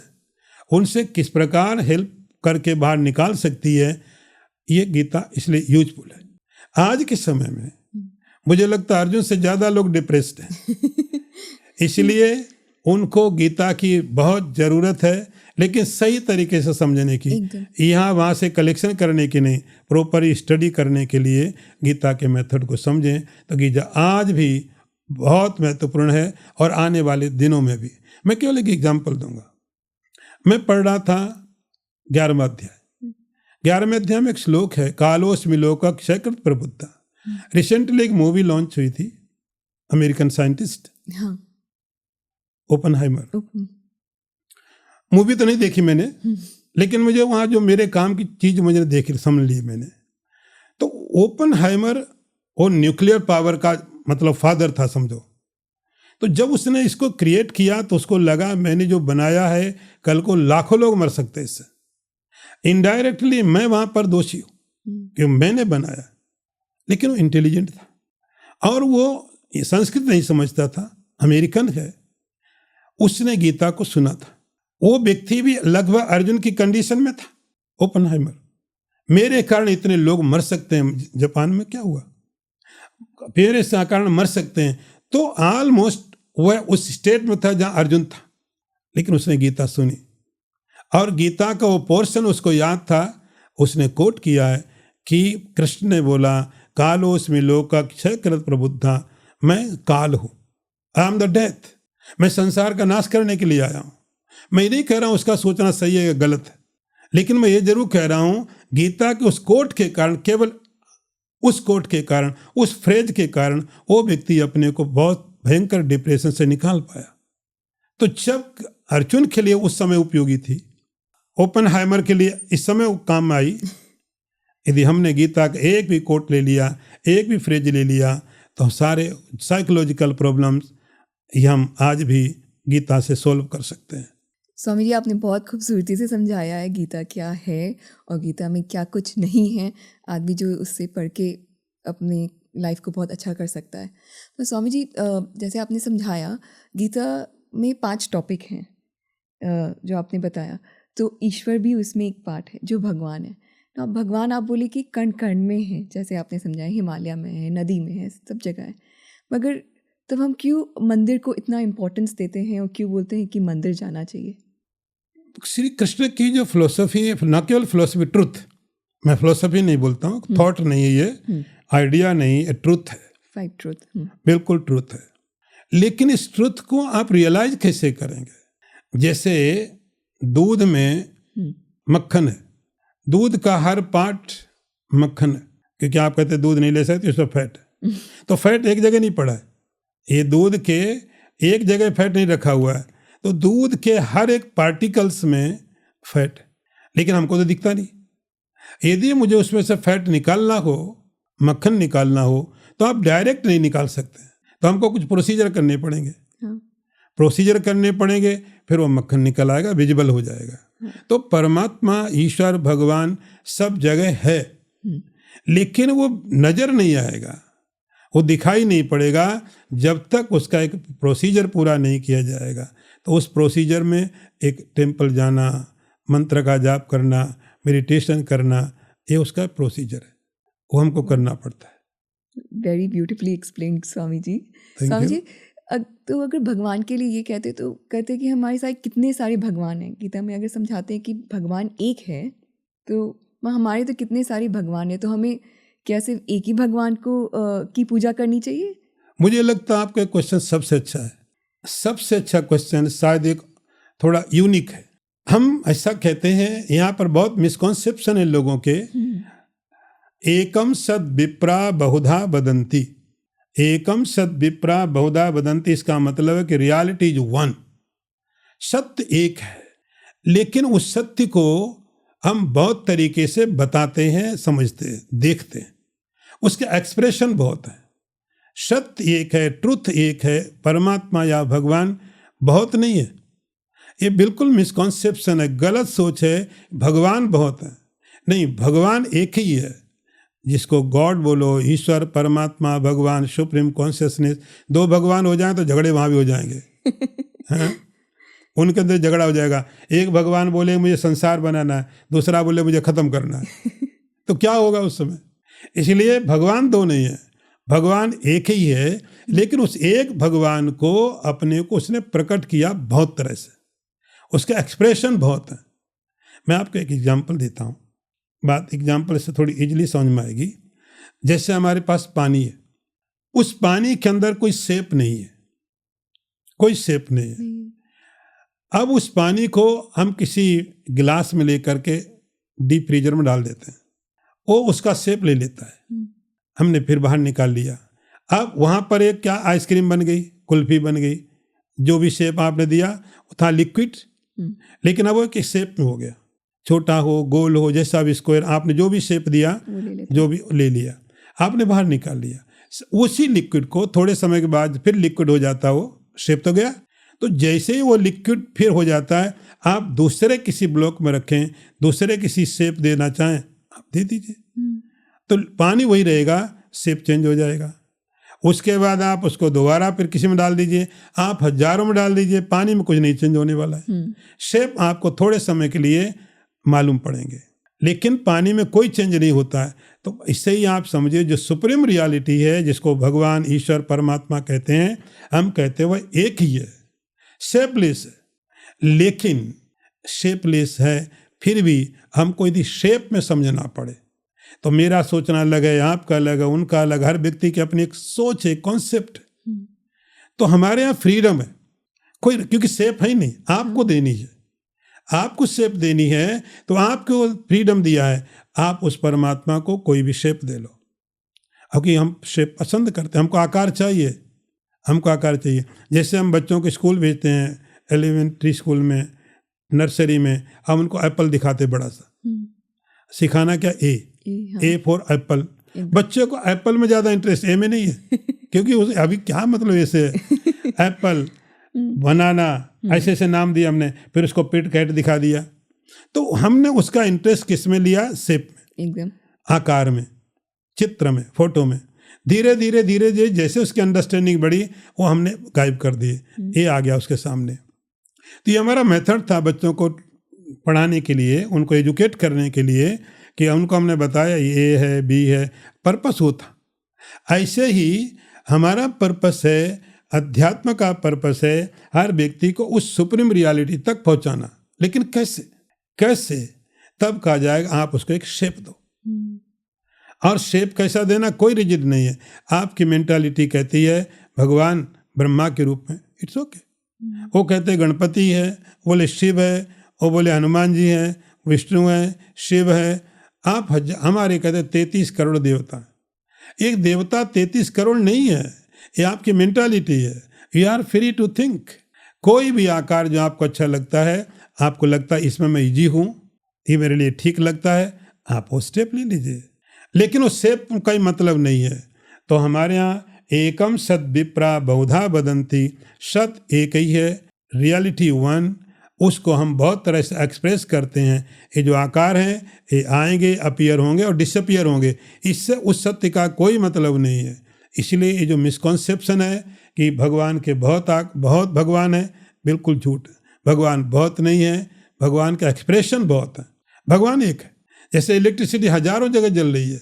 उनसे किस प्रकार हेल्प करके बाहर निकाल सकती है। ये गीता इसलिए यूजफुल है। आज के समय में मुझे लगता है अर्जुन से ज़्यादा लोग डिप्रेस्ड हैं, इसलिए उनको गीता की बहुत ज़रूरत है, लेकिन सही तरीके से समझने की, यहाँ वहाँ से कलेक्शन करने की नहीं, प्रॉपर स्टडी करने के लिए गीता के मेथड को समझें। तो गीता आज भी बहुत महत्वपूर्ण है और आने वाले दिनों में भी। मैं केवल एक एग्जाम्पल दूंगा। मैं पढ़ रहा था 11वां अध्याय। 11वें अध्याय में एक श्लोक है, कालोस्मि लोकः क्षयकृत प्रबुद्धा। रिसेंटली एक मूवी लॉन्च हुई थी, अमेरिकन साइंटिस्ट, ओपनहाइमर। मूवी तो नहीं देखी मैंने, लेकिन मुझे वहाँ जो मेरे काम की चीज मुझे देखी, समझ ली मैंने। तो ओपनहाइमर और न्यूक्लियर पावर का मतलब फादर था समझो। तो जब उसने इसको क्रिएट किया तो उसको लगा मैंने जो बनाया है कल को लाखों लोग मर सकते हैं इससे। इनडायरेक्टली मैं वहां पर दोषी हूं कि मैंने बनाया, लेकिन वो इंटेलिजेंट था और वो संस्कृत नहीं समझता था, अमेरिकन है। उसने गीता को सुना था। वो व्यक्ति भी लगभग अर्जुन की कंडीशन में था, ओपनहाइमर। मेरे कारण इतने लोग मर सकते हैं, जापान में क्या हुआ, मेरे कारण मर सकते हैं। तो ऑलमोस्ट वह उस स्टेट में था जहां अर्जुन था, लेकिन उसने गीता सुनी और गीता का वो पोर्शन उसको याद था। उसने कोट किया है कि कृष्ण ने बोला कालोस्मि लोकः क्षयकृत प्रबुद्धा, मैं काल हूं, आई एम द डेथ, मैं संसार का नाश करने के लिए आया हूं। मैं नहीं कह रहा हूं उसका सोचना सही है या गलत है, लेकिन मैं ये जरूर कह रहा हूं गीता के उस कोट के कारण, केवल उस कोट के कारण, उस फ्रेज के कारण वो व्यक्ति अपने को बहुत भयंकर डिप्रेशन से निकाल पाया। तो जब अर्जुन के लिए उस समय उपयोगी थी, ओपनहाइमर के लिए इस समय वो काम आई। यदि हमने गीता का एक भी कोट ले लिया, एक भी फ्रेज ले लिया, तो सारे साइकोलॉजिकल प्रॉब्लम्स ये हम आज भी गीता से सॉल्व कर सकते हैं। स्वामी जी, आपने बहुत खूबसूरती से समझाया है गीता क्या है और गीता में क्या कुछ नहीं है। आदमी जो उससे पढ़ के अपनी लाइफ को बहुत अच्छा कर सकता है। तो स्वामी जी, जैसे आपने समझाया गीता में 5 टॉपिक हैं जो आपने बताया, तो ईश्वर भी उसमें एक पार्ट है जो भगवान है। तो अब भगवान आप बोले कि कण कण में है, जैसे आपने समझाया हिमालय में है, नदी में है, सब जगह है। मगर तब हम क्यों मंदिर को इतना इम्पोर्टेंस देते हैं और क्यों बोलते हैं कि मंदिर जाना चाहिए? श्री कृष्ण की जो फिलोसफी है, न केवल फिलोसफी, ट्रुथ, मैं फिलोसफी नहीं बोलता हूँ, थॉट नहीं है ये, आइडिया नहीं है, ट्रुथ है, फाइव ट्रुथ, बिल्कुल ट्रुथ है। लेकिन इस ट्रुथ को आप रियलाइज कैसे करेंगे? जैसे दूध में मक्खन है, दूध का हर पार्ट मक्खन है, क्योंकि आप कहते हैं दूध नहीं ले सकते, उसमें फैट है। तो फैट एक जगह नहीं पड़ा है, ये दूध के एक जगह फैट नहीं रखा हुआ है। तो दूध के हर एक पार्टिकल्स में फैट है, लेकिन हमको तो दिखता नहीं। यदि मुझे उसमें से फैट निकालना हो, मक्खन निकालना हो, तो आप डायरेक्ट नहीं निकाल सकते, तो हमको कुछ प्रोसीजर करने पड़ेंगे। प्रोसीजर करने पड़ेंगे, फिर वो मक्खन निकल आएगा, विजिबल हो जाएगा। तो परमात्मा, ईश्वर, भगवान सब जगह है, लेकिन वो नजर नहीं आएगा, वो दिखाई नहीं पड़ेगा जब तक उसका एक प्रोसीजर पूरा नहीं किया जाएगा। तो उस प्रोसीजर में एक टेम्पल जाना, मंत्र का जाप करना, मेडिटेशन करना, ये उसका प्रोसीजर है, वो हमको करना पड़ता है। Very beautifully explained Swami ji. Swami ji, तो अगर भगवान के लिए ये कहते तो कहते कि हमारे साथ कितने सारे भगवान हैं। गीता में अगर समझाते हैं कि भगवान एक है, तो हमारे तो कितने सारे भगवान हैं, तो हमें क्या सिर्फ एक ही भगवान को की पूजा करनी चाहिए? मुझे लगता है आपका क्वेश्चन सबसे अच्छा है, सबसे अच्छा क्वेश्चन, शायद एक थोड़ा यूनिक है। हम ऐसा कहते हैं, यहाँ पर बहुत मिसकॉन्सेप्शन है लोगों के। एकम सद विप्रा बहुधा वदंती, एकम सद विप्रा बहुधा वदंती, इसका मतलब है कि रियलिटी इज वन, सत्य एक है, लेकिन उस सत्य को हम बहुत तरीके से बताते हैं, समझते हैं, देखते हैं, उसके एक्सप्रेशन बहुत है। सत्य एक है, ट्रुथ एक है, परमात्मा या भगवान बहुत नहीं है। ये बिल्कुल मिसकॉन्सेप्शन है, गलत सोच है, भगवान बहुत है। नहीं, भगवान एक ही है, जिसको गॉड बोलो, ईश्वर, परमात्मा, भगवान, सुप्रीम कॉन्शियसनेस। दो भगवान हो जाएं तो झगड़े वहाँ भी हो जाएंगे हैं? उनके अंदर झगड़ा हो जाएगा। एक भगवान बोले मुझे संसार बनाना है, दूसरा बोले मुझे खत्म करना है, तो क्या होगा उस समय? इसलिए भगवान दो नहीं है, भगवान एक ही है, लेकिन उस एक भगवान को अपने को उसने प्रकट किया बहुत तरह से, उसके एक्सप्रेशन बहुत है। मैं आपको एक एग्जांपल देता हूँ, बात एग्जांपल से थोड़ी इजीली समझ में आएगी। जैसे हमारे पास पानी है, उस पानी के अंदर कोई शेप नहीं है, कोई शेप नहीं है। अब उस पानी को हम किसी गिलास में लेकर के डीप फ्रीजर में डाल देते हैं, वो उसका शेप ले लेता है। हमने फिर बाहर निकाल लिया, अब वहाँ पर एक क्या आइसक्रीम बन गई, कुल्फी बन गई, जो भी शेप आपने दिया वो था लिक्विड, लेकिन अब वो एक शेप में हो गया, छोटा हो, गोल हो, जैसा भी स्क्वायर, आपने जो भी शेप दिया, जो भी ले लिया, आपने बाहर निकाल लिया। उसी लिक्विड को थोड़े समय के बाद फिर लिक्विड हो जाता, वो शेप तो गया। तो जैसे ही वो लिक्विड फिर हो जाता है, आप दूसरे किसी ब्लॉक में रखें, दूसरे किसी शेप देना चाहें, आप दे दीजिए, तो पानी वही रहेगा, शेप चेंज हो जाएगा। उसके बाद आप उसको दोबारा फिर किसी में डाल दीजिए, आप हजारों में डाल दीजिए, पानी में कुछ नहीं चेंज होने वाला है। शेप आपको थोड़े समय के लिए मालूम पड़ेंगे, लेकिन पानी में कोई चेंज नहीं होता है। तो इससे ही आप समझिए, जो सुप्रीम रियलिटी है, जिसको भगवान, ईश्वर, परमात्मा कहते हैं, हम कहते हैं वह एक ही है, शेपलेस है। लेकिन शेपलेस है, फिर भी हमको यदि शेप में समझना पड़े तो मेरा सोचना अलग है, आपका अलग है, उनका अलग, हर व्यक्ति की अपनी एक सोच है, कॉन्सेप्ट है। तो हमारे यहाँ फ्रीडम है, कोई, क्योंकि शेप है ही नहीं, आपको देनी है, आपको शेप देनी है, तो आपको फ्रीडम दिया है, आप उस परमात्मा को कोई भी शेप दे लो। क्योंकि हम शेप पसंद करते हैं, हमको आकार चाहिए, हमको आकार चाहिए। जैसे हम बच्चों को स्कूल भेजते हैं, एलिमेंट्री स्कूल में, नर्सरी में, हम उनको एप्पल दिखाते बड़ा सा, सिखाना क्या, ए फॉर एप्पल। बच्चे को एप्पल में ज़्यादा इंटरेस्ट, ए में नहीं है, क्योंकि उसे अभी क्या मतलब ऐसे एप्पल, बनाना, ऐसे ऐसे नाम दिया हमने, फिर उसको पिट कैट दिखा दिया। तो हमने उसका इंटरेस्ट किस में लिया, शेप में, एकदम आकार में, चित्र में, फोटो में। धीरे धीरे धीरे धीरे जैसे उसकी अंडरस्टैंडिंग बढ़ी, वो हमने गायब कर दिए, ये आ गया उसके सामने। तो ये हमारा मेथड था बच्चों को पढ़ाने के लिए, उनको एजुकेट करने के लिए, कि उनको हमने बताया ये है, बी है, पर्पस वो था। ऐसे ही हमारा पर्पस है, अध्यात्म का पर्पस है, हर व्यक्ति को उस सुप्रीम रियलिटी तक पहुंचाना। लेकिन कैसे, कैसे? तब कहा जाएगा आप उसको एक शेप दो। और शेप कैसा देना, कोई रिजिड नहीं है। आपकी मेंटालिटी कहती है भगवान ब्रह्मा के रूप में, इट्स ओके। वो कहते हैं गणपति है, बोले शिव है, वो बोले हनुमान जी हैं, विष्णु है, शिव है। आप हमारे कहते 33 करोड़ देवता। एक देवता 33 करोड़ नहीं है, ये आपकी मेंटालिटी है। You are free to think. कोई भी आकार जो आपको अच्छा लगता है, आपको लगता है इसमें मैं इजी हूँ, ये मेरे लिए ठीक लगता है, आप वो स्टेप ले लीजिए। लेकिन उस शेप का ही मतलब नहीं है। तो हमारे यहाँ एकम सत विप्रा बहुधा वदंती, सत एक ही है, रियलिटी वन, उसको हम बहुत तरह से एक्सप्रेस करते हैं। ये जो आकार हैं ये आएंगे, अपीयर होंगे और डिसअपीयर होंगे, इससे उस सत्य का कोई मतलब नहीं है। इसलिए ये जो मिसकॉन्सेप्शन है कि भगवान के बहुत भगवान है, बिल्कुल झूठ है। भगवान बहुत नहीं है, भगवान का एक्सप्रेशन बहुत है। भगवान एक है। जैसे इलेक्ट्रिसिटी हजारों जगह जल रही है,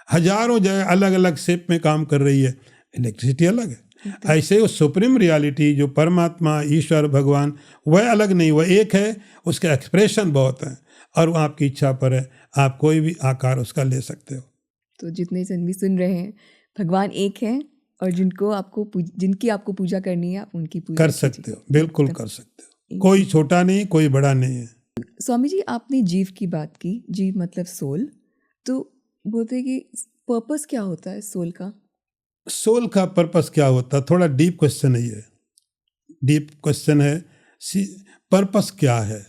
हजारों जगह अलग अलग शेप में काम कर रही है, इलेक्ट्रिसिटी अलग है। ऐसे ही वो सुप्रीम रियलिटी जो परमात्मा, ईश्वर, भगवान, वह अलग नहीं, वह एक है, उसका एक्सप्रेशन बहुत है और वो आपकी इच्छा पर है, आप कोई भी आकार उसका ले सकते हो। तो जितने जन भी सुन रहे हैं, भगवान एक है और जिनकी आपको पूजा करनी है, आप उनकी पूजा कर सकते हो, बिल्कुल कर सकते हो। कोई छोटा नहीं, कोई बड़ा नहीं है। स्वामी जी, आपने जीव की बात की, जीव मतलब सोल, तो बोलते हैं कि पर्पस क्या होता है सोल का? सोल का पर्पस क्या होता है? थोड़ा डीप क्वेश्चन है ये, डीप क्वेश्चन है। पर्पस क्या है?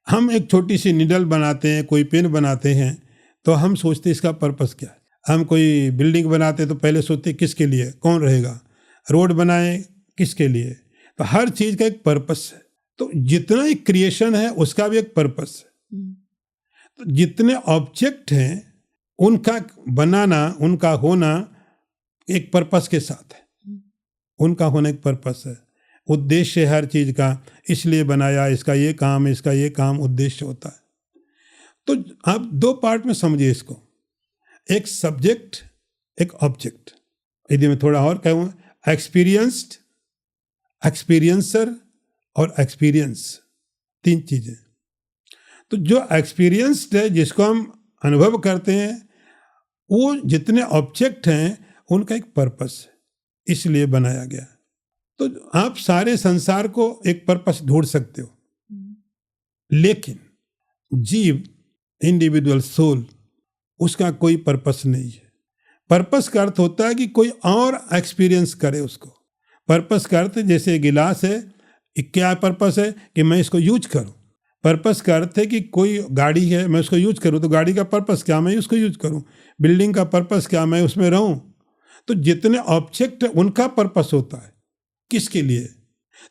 हम एक छोटी सी निडल बनाते हैं, कोई पेन बनाते हैं, तो हम सोचते हैं इसका पर्पस क्या है। हम कोई बिल्डिंग बनाते हैं तो पहले सोचते हैं किसके लिए, कौन रहेगा। रोड बनाए किसके लिए। तो हर चीज का एक पर्पस है। तो जितना एक क्रिएशन है उसका भी एक पर्पस है। तो जितने ऑब्जेक्ट हैं उनका बनाना, उनका होना एक पर्पस के साथ है। उनका होना एक पर्पस है, उद्देश्य है हर चीज का। इसलिए बनाया, इसका ये काम, इसका ये काम, उद्देश्य होता है। तो आप दो पार्ट में समझिए इसको, एक सब्जेक्ट, एक ऑब्जेक्ट। यदि मैं थोड़ा और कहूँ, एक्सपीरियंस्ड, एक्सपीरियंसर और एक्सपीरियंस, तीन चीजें। तो जो एक्सपीरियंस्ड है, जिसको हम अनुभव करते हैं, वो जितने ऑब्जेक्ट हैं उनका एक पर्पस है, इसलिए बनाया गया। तो आप सारे संसार को एक पर्पस ढूंढ सकते हो, लेकिन जीव, इंडिविजुअल सोल, उसका कोई पर्पस नहीं है। पर्पस का अर्थ होता है कि कोई और एक्सपीरियंस करे उसको। पर्पस का अर्थ जैसे गिलास है, क्या पर्पस है कि मैं इसको यूज करूं। पर्पस का अर्थ है कि कोई गाड़ी है, मैं उसको यूज करूं, तो गाड़ी का पर्पस क्या, मैं उसको यूज करूं। बिल्डिंग का पर्पस क्या, मैं उसमें रहूं। तो जितने ऑब्जेक्ट है उनका पर्पस होता है, किसके लिए।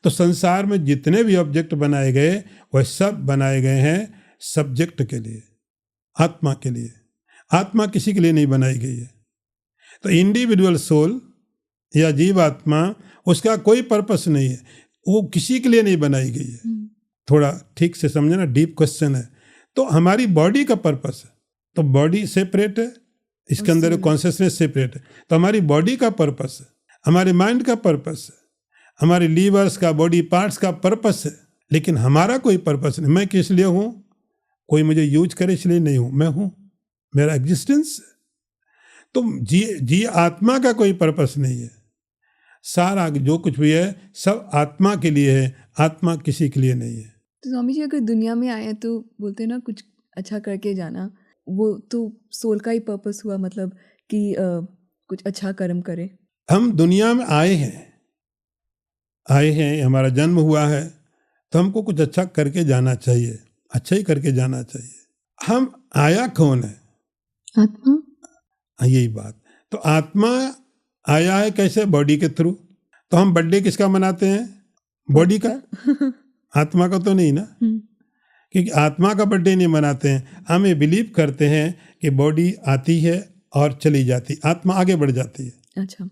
तो संसार में जितने भी ऑब्जेक्ट बनाए गए वह सब बनाए गए हैं सब्जेक्ट के लिए, आत्मा के लिए। आत्मा किसी के लिए नहीं बनाई गई है। तो इंडिविजुअल सोल या जीवात्मा, उसका कोई पर्पस नहीं है, वो किसी के लिए नहीं बनाई गई है। थोड़ा ठीक से समझे ना, डीप क्वेश्चन है। तो हमारी बॉडी का पर्पस है, तो बॉडी सेपरेट है, इसके अंदर कॉन्शियसनेस सेपरेट है। तो हमारी बॉडी का पर्पस है, हमारे माइंड का पर्पस है, हमारे लीवर्स का, बॉडी पार्ट्स का पर्पस है। लेकिन हमारा कोई पर्पस नहीं। मैं किस लिए हूं, कोई मुझे यूज करे इसलिए नहीं हूं, मैं हूं, मेरा एग्जिस्टेंस। तो जी आत्मा का कोई पर्पस नहीं है। सारा जो कुछ भी है सब आत्मा के लिए है, आत्मा किसी के लिए नहीं है। तो स्वामी जी, अगर दुनिया में आए तो बोलते हैं ना कुछ अच्छा करके जाना, वो तो सोल का ही पर्पस हुआ, मतलब कि कुछ अच्छा कर्म करे। हम दुनिया में आए हैं, हमारा जन्म हुआ है, तो हमको कुछ अच्छा करके जाना चाहिए, अच्छा ही करके जाना चाहिए। हम आया कौन है, आत्मा। यही बात। तो आत्मा आया है कैसे, बॉडी के थ्रू। तो हम बर्थडे किसका मनाते हैं, बॉडी का आत्मा का तो नहीं ना, क्योंकि आत्मा का बर्थडे नहीं मनाते हैं। हम ये बिलीव करते हैं कि बॉडी आती है और चली जाती, आत्मा आगे बढ़ जाती है। अच्छा।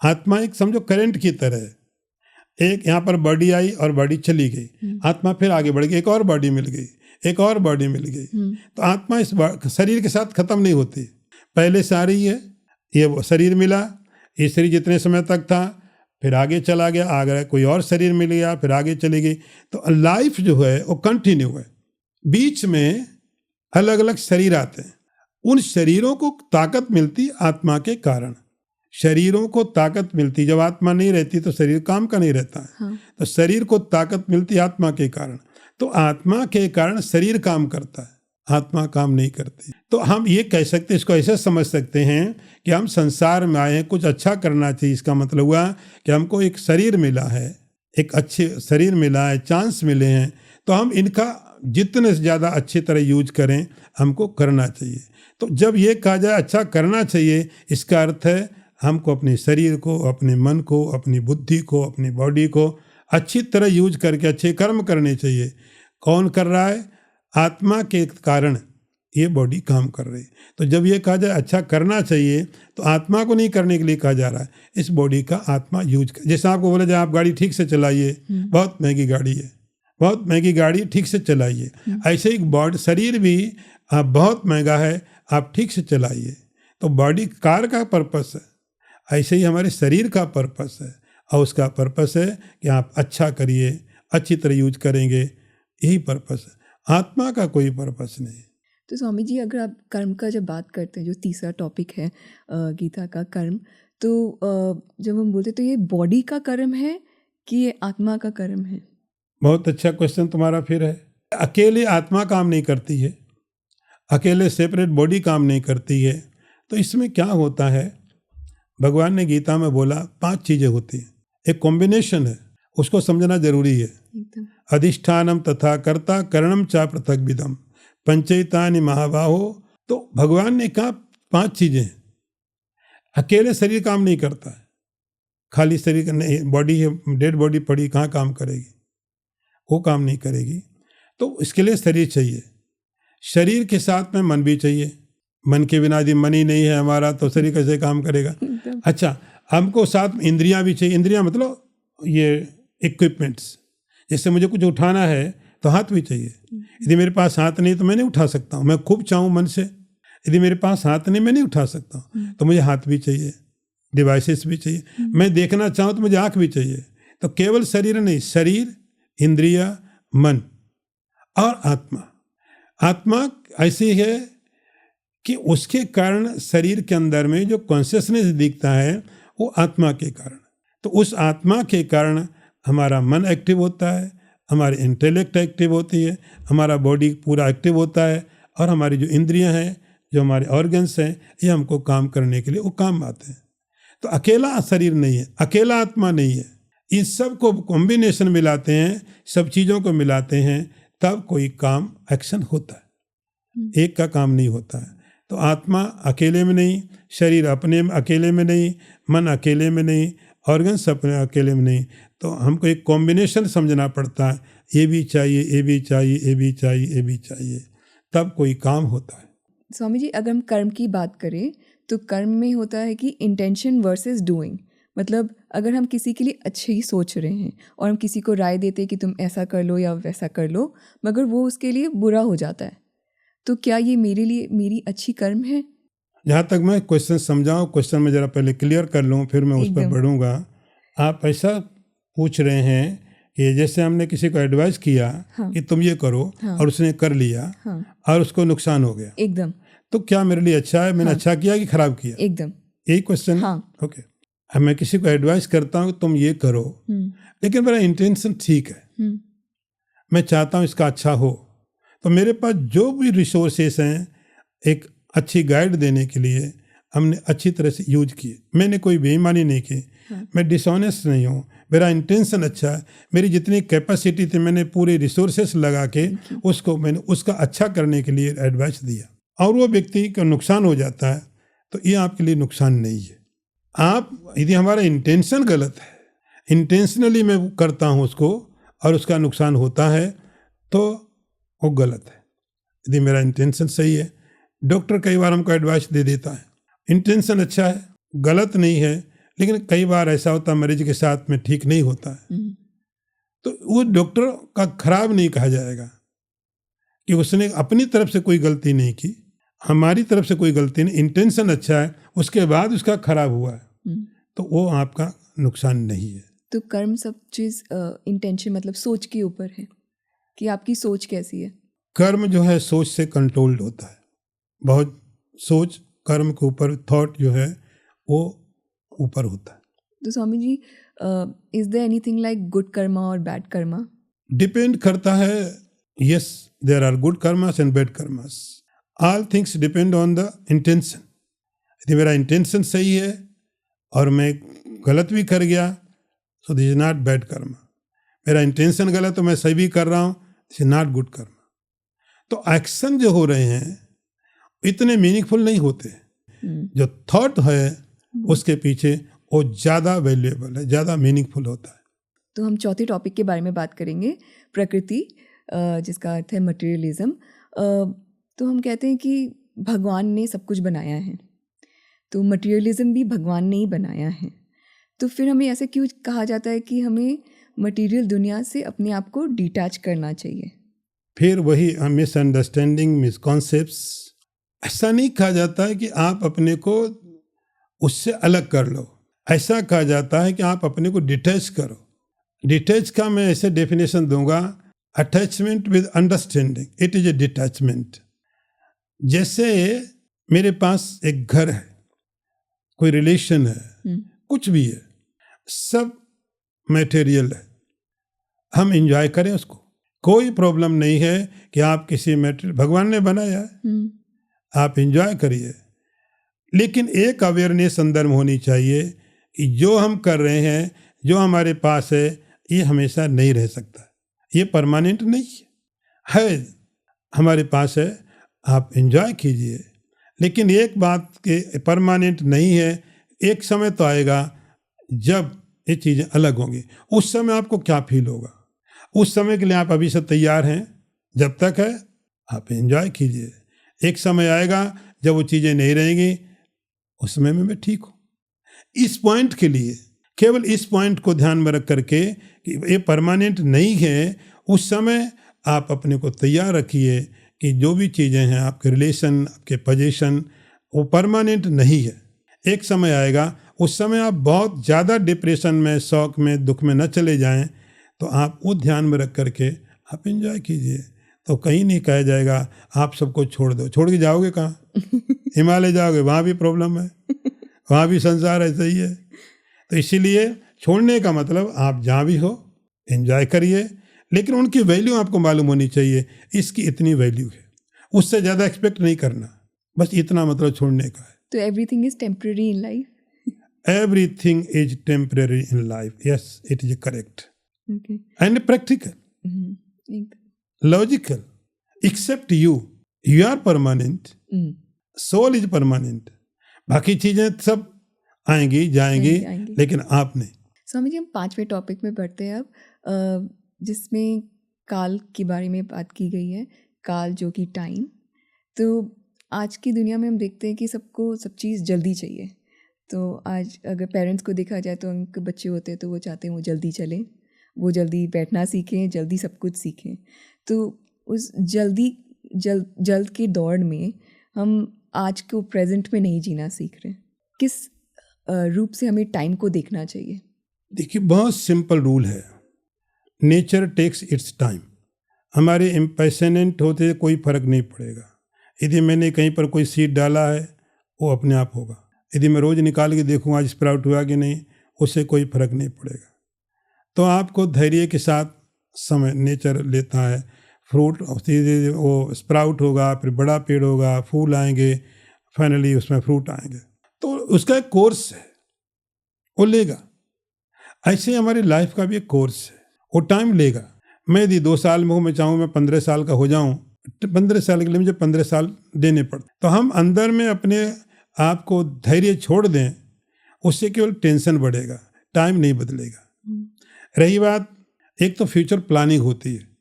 आत्मा एक समझो करंट की तरह है, एक यहाँ पर बॉडी आई और बॉडी चली गई, आत्मा फिर आगे बढ़ गई, एक और बॉडी मिल गई, एक और बॉडी मिल गई। तो आत्मा इस शरीर के साथ खत्म नहीं होती, पहले से आ रही है। ये वो शरीर मिला, ये शरीर जितने समय तक था, फिर आगे चला गया, आगे कोई और शरीर मिल गया, फिर आगे चली गई। तो लाइफ जो है वो कंटिन्यू है। बीच में अलग अलग शरीर आते हैं, उन शरीरों को ताकत मिलती आत्मा के कारण। शरीरों को ताकत मिलती, जब आत्मा नहीं रहती तो शरीर काम का नहीं रहता है। हाँ। तो शरीर को ताकत मिलती आत्मा के कारण। तो आत्मा के कारण शरीर काम करता है, आत्मा काम नहीं करती। तो हम ये कह सकते हैं, इसको ऐसे समझ सकते हैं कि हम संसार में आए हैं, कुछ अच्छा करना चाहिए। इसका मतलब हुआ कि हमको एक शरीर मिला है, एक अच्छे शरीर मिला है, चांस मिले हैं, तो हम इनका जितने ज़्यादा अच्छी तरह यूज करें, हमको करना चाहिए। तो जब ये कहा जाए अच्छा करना चाहिए, इसका अर्थ है हमको अपने शरीर को, अपने मन को, अपनी बुद्धि को, अपनी बॉडी को अच्छी तरह यूज करके अच्छे कर्म करने चाहिए। कौन कर रहा है, आत्मा के कारण ये बॉडी काम कर रही है। तो जब ये कहा जाए अच्छा करना चाहिए, तो आत्मा को नहीं करने के लिए कहा जा रहा है, इस बॉडी का आत्मा यूज कर। जैसे आपको बोला जाए आप गाड़ी ठीक से चलाइए, बहुत महंगी गाड़ी है, बहुत महंगी गाड़ी ठीक से चलाइए। ऐसे ही बॉडी, शरीर भी बहुत महंगा है, आप ठीक से चलाइए। तो बॉडी कार का पर्पस है, ऐसे ही हमारे शरीर का पर्पस है, और उसका पर्पस है कि आप अच्छा करिए, अच्छी तरह यूज करेंगे, यही पर्पस है। आत्मा का कोई पर्पस नहीं। तो स्वामी जी, अगर आप कर्म का जब बात करते हैं, जो तीसरा टॉपिक है गीता का कर्म, तो जब हम बोलते तो ये बॉडी का कर्म है कि ये आत्मा का कर्म है? बहुत अच्छा क्वेश्चन तुम्हारा फिर है। अकेले आत्मा काम नहीं करती है, अकेले सेपरेट बॉडी काम नहीं करती है। तो इसमें क्या होता है, भगवान ने गीता में बोला 5 चीजें होती हैं, एक कॉम्बिनेशन है, उसको समझना जरूरी है। अधिष्ठानम तथा कर्ता करणम चा पृथक विदम पंचैतानि महाबाहो। तो भगवान ने कहा 5 चीजें हैं। अकेले शरीर काम नहीं करता है, खाली शरीर नहीं, बॉडी है, डेड बॉडी पड़ी कहाँ काम करेगी, वो काम नहीं करेगी। तो इसके लिए शरीर चाहिए, शरीर के साथ में मन भी चाहिए। मन के बिना यदि मन ही नहीं है हमारा तो शरीर कैसे काम करेगा। अच्छा, हमको साथ में इंद्रियां भी चाहिए। इंद्रियां मतलब ये इक्विपमेंट्स, जैसे मुझे कुछ उठाना है तो हाथ भी चाहिए। यदि मेरे पास हाथ नहीं तो मैं नहीं उठा सकता हूँ, मैं खूब चाहूँ मन से, यदि मेरे पास हाथ नहीं मैं नहीं उठा सकता हूँ, तो मुझे हाथ भी चाहिए, डिवाइसेस भी चाहिए। मैं देखना चाहूँ तो मुझे आँख भी चाहिए। तो केवल शरीर नहीं, शरीर, इंद्रिया, मन और आत्मा। आत्मा ऐसी है कि उसके कारण शरीर के अंदर में जो कॉन्शियसनेस दिखता है वो आत्मा के कारण। तो उस आत्मा के कारण हमारा मन एक्टिव होता है, हमारी इंटेलेक्ट एक्टिव होती है, हमारा बॉडी पूरा एक्टिव होता है, और हमारी जो इंद्रियां हैं, जो हमारे ऑर्गन्स हैं, ये हमको काम करने के लिए वो काम आते हैं। तो अकेला शरीर नहीं है, अकेला आत्मा नहीं है, इस सब को कॉम्बिनेशन मिलाते हैं, सब चीज़ों को मिलाते हैं, तब कोई काम एक्शन होता है। एक का काम नहीं होता है। तो आत्मा अकेले में नहीं, शरीर अपने अकेले में नहीं, मन अकेले में नहीं, ऑर्गन्स अपने अकेले में नहीं। तो हमको एक कॉम्बिनेशन समझना पड़ता है, ये भी चाहिए, ये भी चाहिए, ये भी चाहिए, ये भी चाहिए, तब कोई काम होता है। स्वामी जी, अगर हम कर्म की बात करें तो कर्म में होता है कि इंटेंशन वर्सेस डूइंग। मतलब अगर हम किसी के लिए अच्छे ही सोच रहे हैं और हम किसी को राय देते हैं कि तुम ऐसा कर लो या वैसा कर लो, मगर वो उसके लिए बुरा हो जाता है, तो क्या ये मेरे लिए मेरी अच्छी कर्म है? जहाँ तक मैं क्वेश्चन समझाऊँ, क्वेश्चन में ज़रा पहले क्लियर कर लूँ, फिर मैं उस पर बढ़ूँगा। आप ऐसा पूछ रहे हैं कि जैसे हमने किसी को एडवाइस किया कि तुम ये करो, और उसने कर लिया और उसको नुकसान हो गया, एकदम, तो क्या मेरे लिए अच्छा है, मैंने अच्छा किया कि खराब किया? एकदम, यही क्वेश्चन। ओके, अब मैं किसी को एडवाइस करता हूँ तुम ये करो, लेकिन मेरा इंटेंशन ठीक है, मैं चाहता हूँ इसका अच्छा हो, तो मेरे पास जो भी रिसोर्सेस हैं एक अच्छी गाइड देने के लिए हमने अच्छी तरह से यूज किए। मैंने कोई बेईमानी नहीं की, मैं डिसऑनेस्ट नहीं हूँ, मेरा इंटेंशन अच्छा है, मेरी जितनी कैपेसिटी थी मैंने पूरे रिसोर्सेस लगा के उसको मैंने उसका अच्छा करने के लिए एडवाइस दिया, और वो व्यक्ति का नुकसान हो जाता है तो ये आपके लिए नुकसान नहीं है। आप यदि हमारा इंटेंशन गलत है, इंटेंशनली मैं करता हूँ उसको और उसका नुकसान होता है तो वो गलत है। यदि मेरा इंटेंशन सही है, डॉक्टर कई बार हमको एडवाइस दे देता है, इंटेंशन अच्छा है, गलत नहीं है, लेकिन कई बार ऐसा होता है मरीज के साथ में ठीक नहीं होता है, तो वो डॉक्टर का खराब नहीं कहा जाएगा कि उसने अपनी तरफ से कोई गलती नहीं की, हमारी तरफ से कोई गलती नहीं, इंटेंशन अच्छा है, उसके बाद उसका खराब हुआ है, तो वो आपका नुकसान नहीं है। तो कर्म सब चीज़ इंटेंशन मतलब सोच के ऊपर है कि आपकी सोच कैसी है। कर्म जो है सोच से कंट्रोल्ड होता है, बहुत सोच कर्म के ऊपर, थॉट जो है वो ऊपर होता है। तो Swami ji, is there anything like good karma और बैड कर्मा? डिपेंड करता है। Yes, there are good karmas and bad karmas, all things depend on the intention. यदि मेरा इंटेंशन सही है और मैं गलत भी कर गया so this is not bad Karma, मेरा इंटेंशन गलत तो मैं सही भी कर रहा हूँ, this is not good Karma. तो एक्शन जो हो रहे हैं इतने मीनिंगफुल नहीं होते, जो थॉट है उसके पीछे वो ज़्यादा वैल्यूएबल है, ज़्यादा मीनिंगफुल होता है। तो हम चौथे टॉपिक के बारे में बात करेंगे, प्रकृति, जिसका अर्थ है मटेरियलिज्म। तो हम कहते हैं कि भगवान ने सब कुछ बनाया है, तो मटेरियलिज्म भी भगवान ने ही बनाया है, तो फिर हमें ऐसे क्यों कहा जाता है कि हमें मटेरियल दुनिया से अपने आप को डिटैच करना चाहिए? फिर वही मिसअंडरस्टैंडिंग, मिसकॉन्सेप्ट्स। ऐसा नहीं कहा जाता है कि आप अपने को उससे अलग कर लो, ऐसा कहा जाता है कि आप अपने को डिटैच करो। डिटैच का मैं ऐसे डेफिनेशन दूंगा, attachment with understanding, it is a detachment. जैसे मेरे पास एक घर है, कोई रिलेशन है, कुछ भी है, सब मटेरियल है, हम एंजॉय करें उसको, कोई प्रॉब्लम नहीं है कि आप किसी मैटेरियल, भगवान ने बनाया है, आप एंजॉय करिए, लेकिन एक अवेयरनेस अंदर में होनी चाहिए कि जो हम कर रहे हैं, जो हमारे पास है, ये हमेशा नहीं रह सकता, ये परमानेंट नहीं है, हमारे पास है, आप एंजॉय कीजिए। लेकिन एक बात के परमानेंट नहीं है, एक समय तो आएगा जब ये चीज़ें अलग होंगी। उस समय आपको क्या फील होगा, उस समय के लिए आप अभी से तैयार हैं? जब तक है आप एंजॉय कीजिए। एक समय आएगा जब वो चीज़ें नहीं रहेंगी, उस समय में मैं ठीक हूँ। इस पॉइंट के लिए, केवल इस पॉइंट को ध्यान में रख करके कि ये परमानेंट नहीं है, उस समय आप अपने को तैयार रखिए कि जो भी चीज़ें हैं, आपके रिलेशन, आपके पोजीशन, वो परमानेंट नहीं है। एक समय आएगा, उस समय आप बहुत ज़्यादा डिप्रेशन में, शौक में, दुख में न चले जाएं, तो आप वो ध्यान में रख करके आप एंजॉय कीजिए। तो कहीं नहीं कहा जाएगा आप सबको छोड़ दो। छोड़ के जाओगे कहाँ? हिमालय जाओगे, वहाँ भी प्रॉब्लम है, वहाँ भी संसार ऐसा ही है। तो इसीलिए छोड़ने का मतलब आप जहाँ भी हो एंजॉय करिए, लेकिन उनकी वैल्यू आपको मालूम होनी चाहिए, इसकी इतनी वैल्यू है, उससे ज़्यादा एक्सपेक्ट नहीं करना, बस इतना मतलब छोड़ने का है। तो everything is temporary in life? Everything is temporary in life. Yes, it is correct. Okay. And practical. Logical. Except you. You are permanent. Soul is permanent. बाकी चीजें सब आएंगी जाएंगी, लेकिन आप नहीं। स्वामी जी, हम 5वें टॉपिक में बढ़ते हैं अब, जिसमें काल के बारे में बात की गई है। काल जो कि टाइम। तो आज की दुनिया में हम देखते हैं कि सबको सब चीज़ जल्दी चाहिए। तो आज अगर पेरेंट्स को देखा जाए तो उनके बच्चे होते हैं तो वो चाहते हैं वो जल्दी चलें, वो जल्दी बैठना सीखें, जल्दी सब कुछ सीखें। तो उस जल्द के दौड़ में हम आज को प्रेजेंट में नहीं जीना सीख रहे। किस रूप से हमें टाइम को देखना चाहिए? देखिए, बहुत सिंपल रूल है, नेचर टेक्स इट्स टाइम। हमारे इम्पेशनेंट होते कोई फर्क नहीं पड़ेगा। यदि मैंने कहीं पर कोई सीड डाला है, वो अपने आप होगा। यदि मैं रोज़ निकाल के देखूँ आज स्प्राउट हुआ कि नहीं, उससे कोई फर्क नहीं पड़ेगा। तो आपको धैर्य के साथ समय नेचर लेता है। फ्रूट वो स्प्राउट होगा, फिर बड़ा पेड़ होगा, फूल आएंगे, फाइनली उसमें फ्रूट आएंगे। तो उसका एक कोर्स है, वो लेगा। ऐसे हमारी लाइफ का भी एक कोर्स है, वो टाइम लेगा। मैं यदि 2 साल में हूँ, मैं चाहूँ मैं 15 साल का हो जाऊँ, 15 साल के लिए मुझे 15 साल देने पड़ते। तो हम अंदर में अपने आपको धैर्य छोड़ दें, उससे केवल टेंशन बढ़ेगा, टाइम नहीं बदलेगा। रही बात, एक तो फ्यूचर प्लानिंग होती है,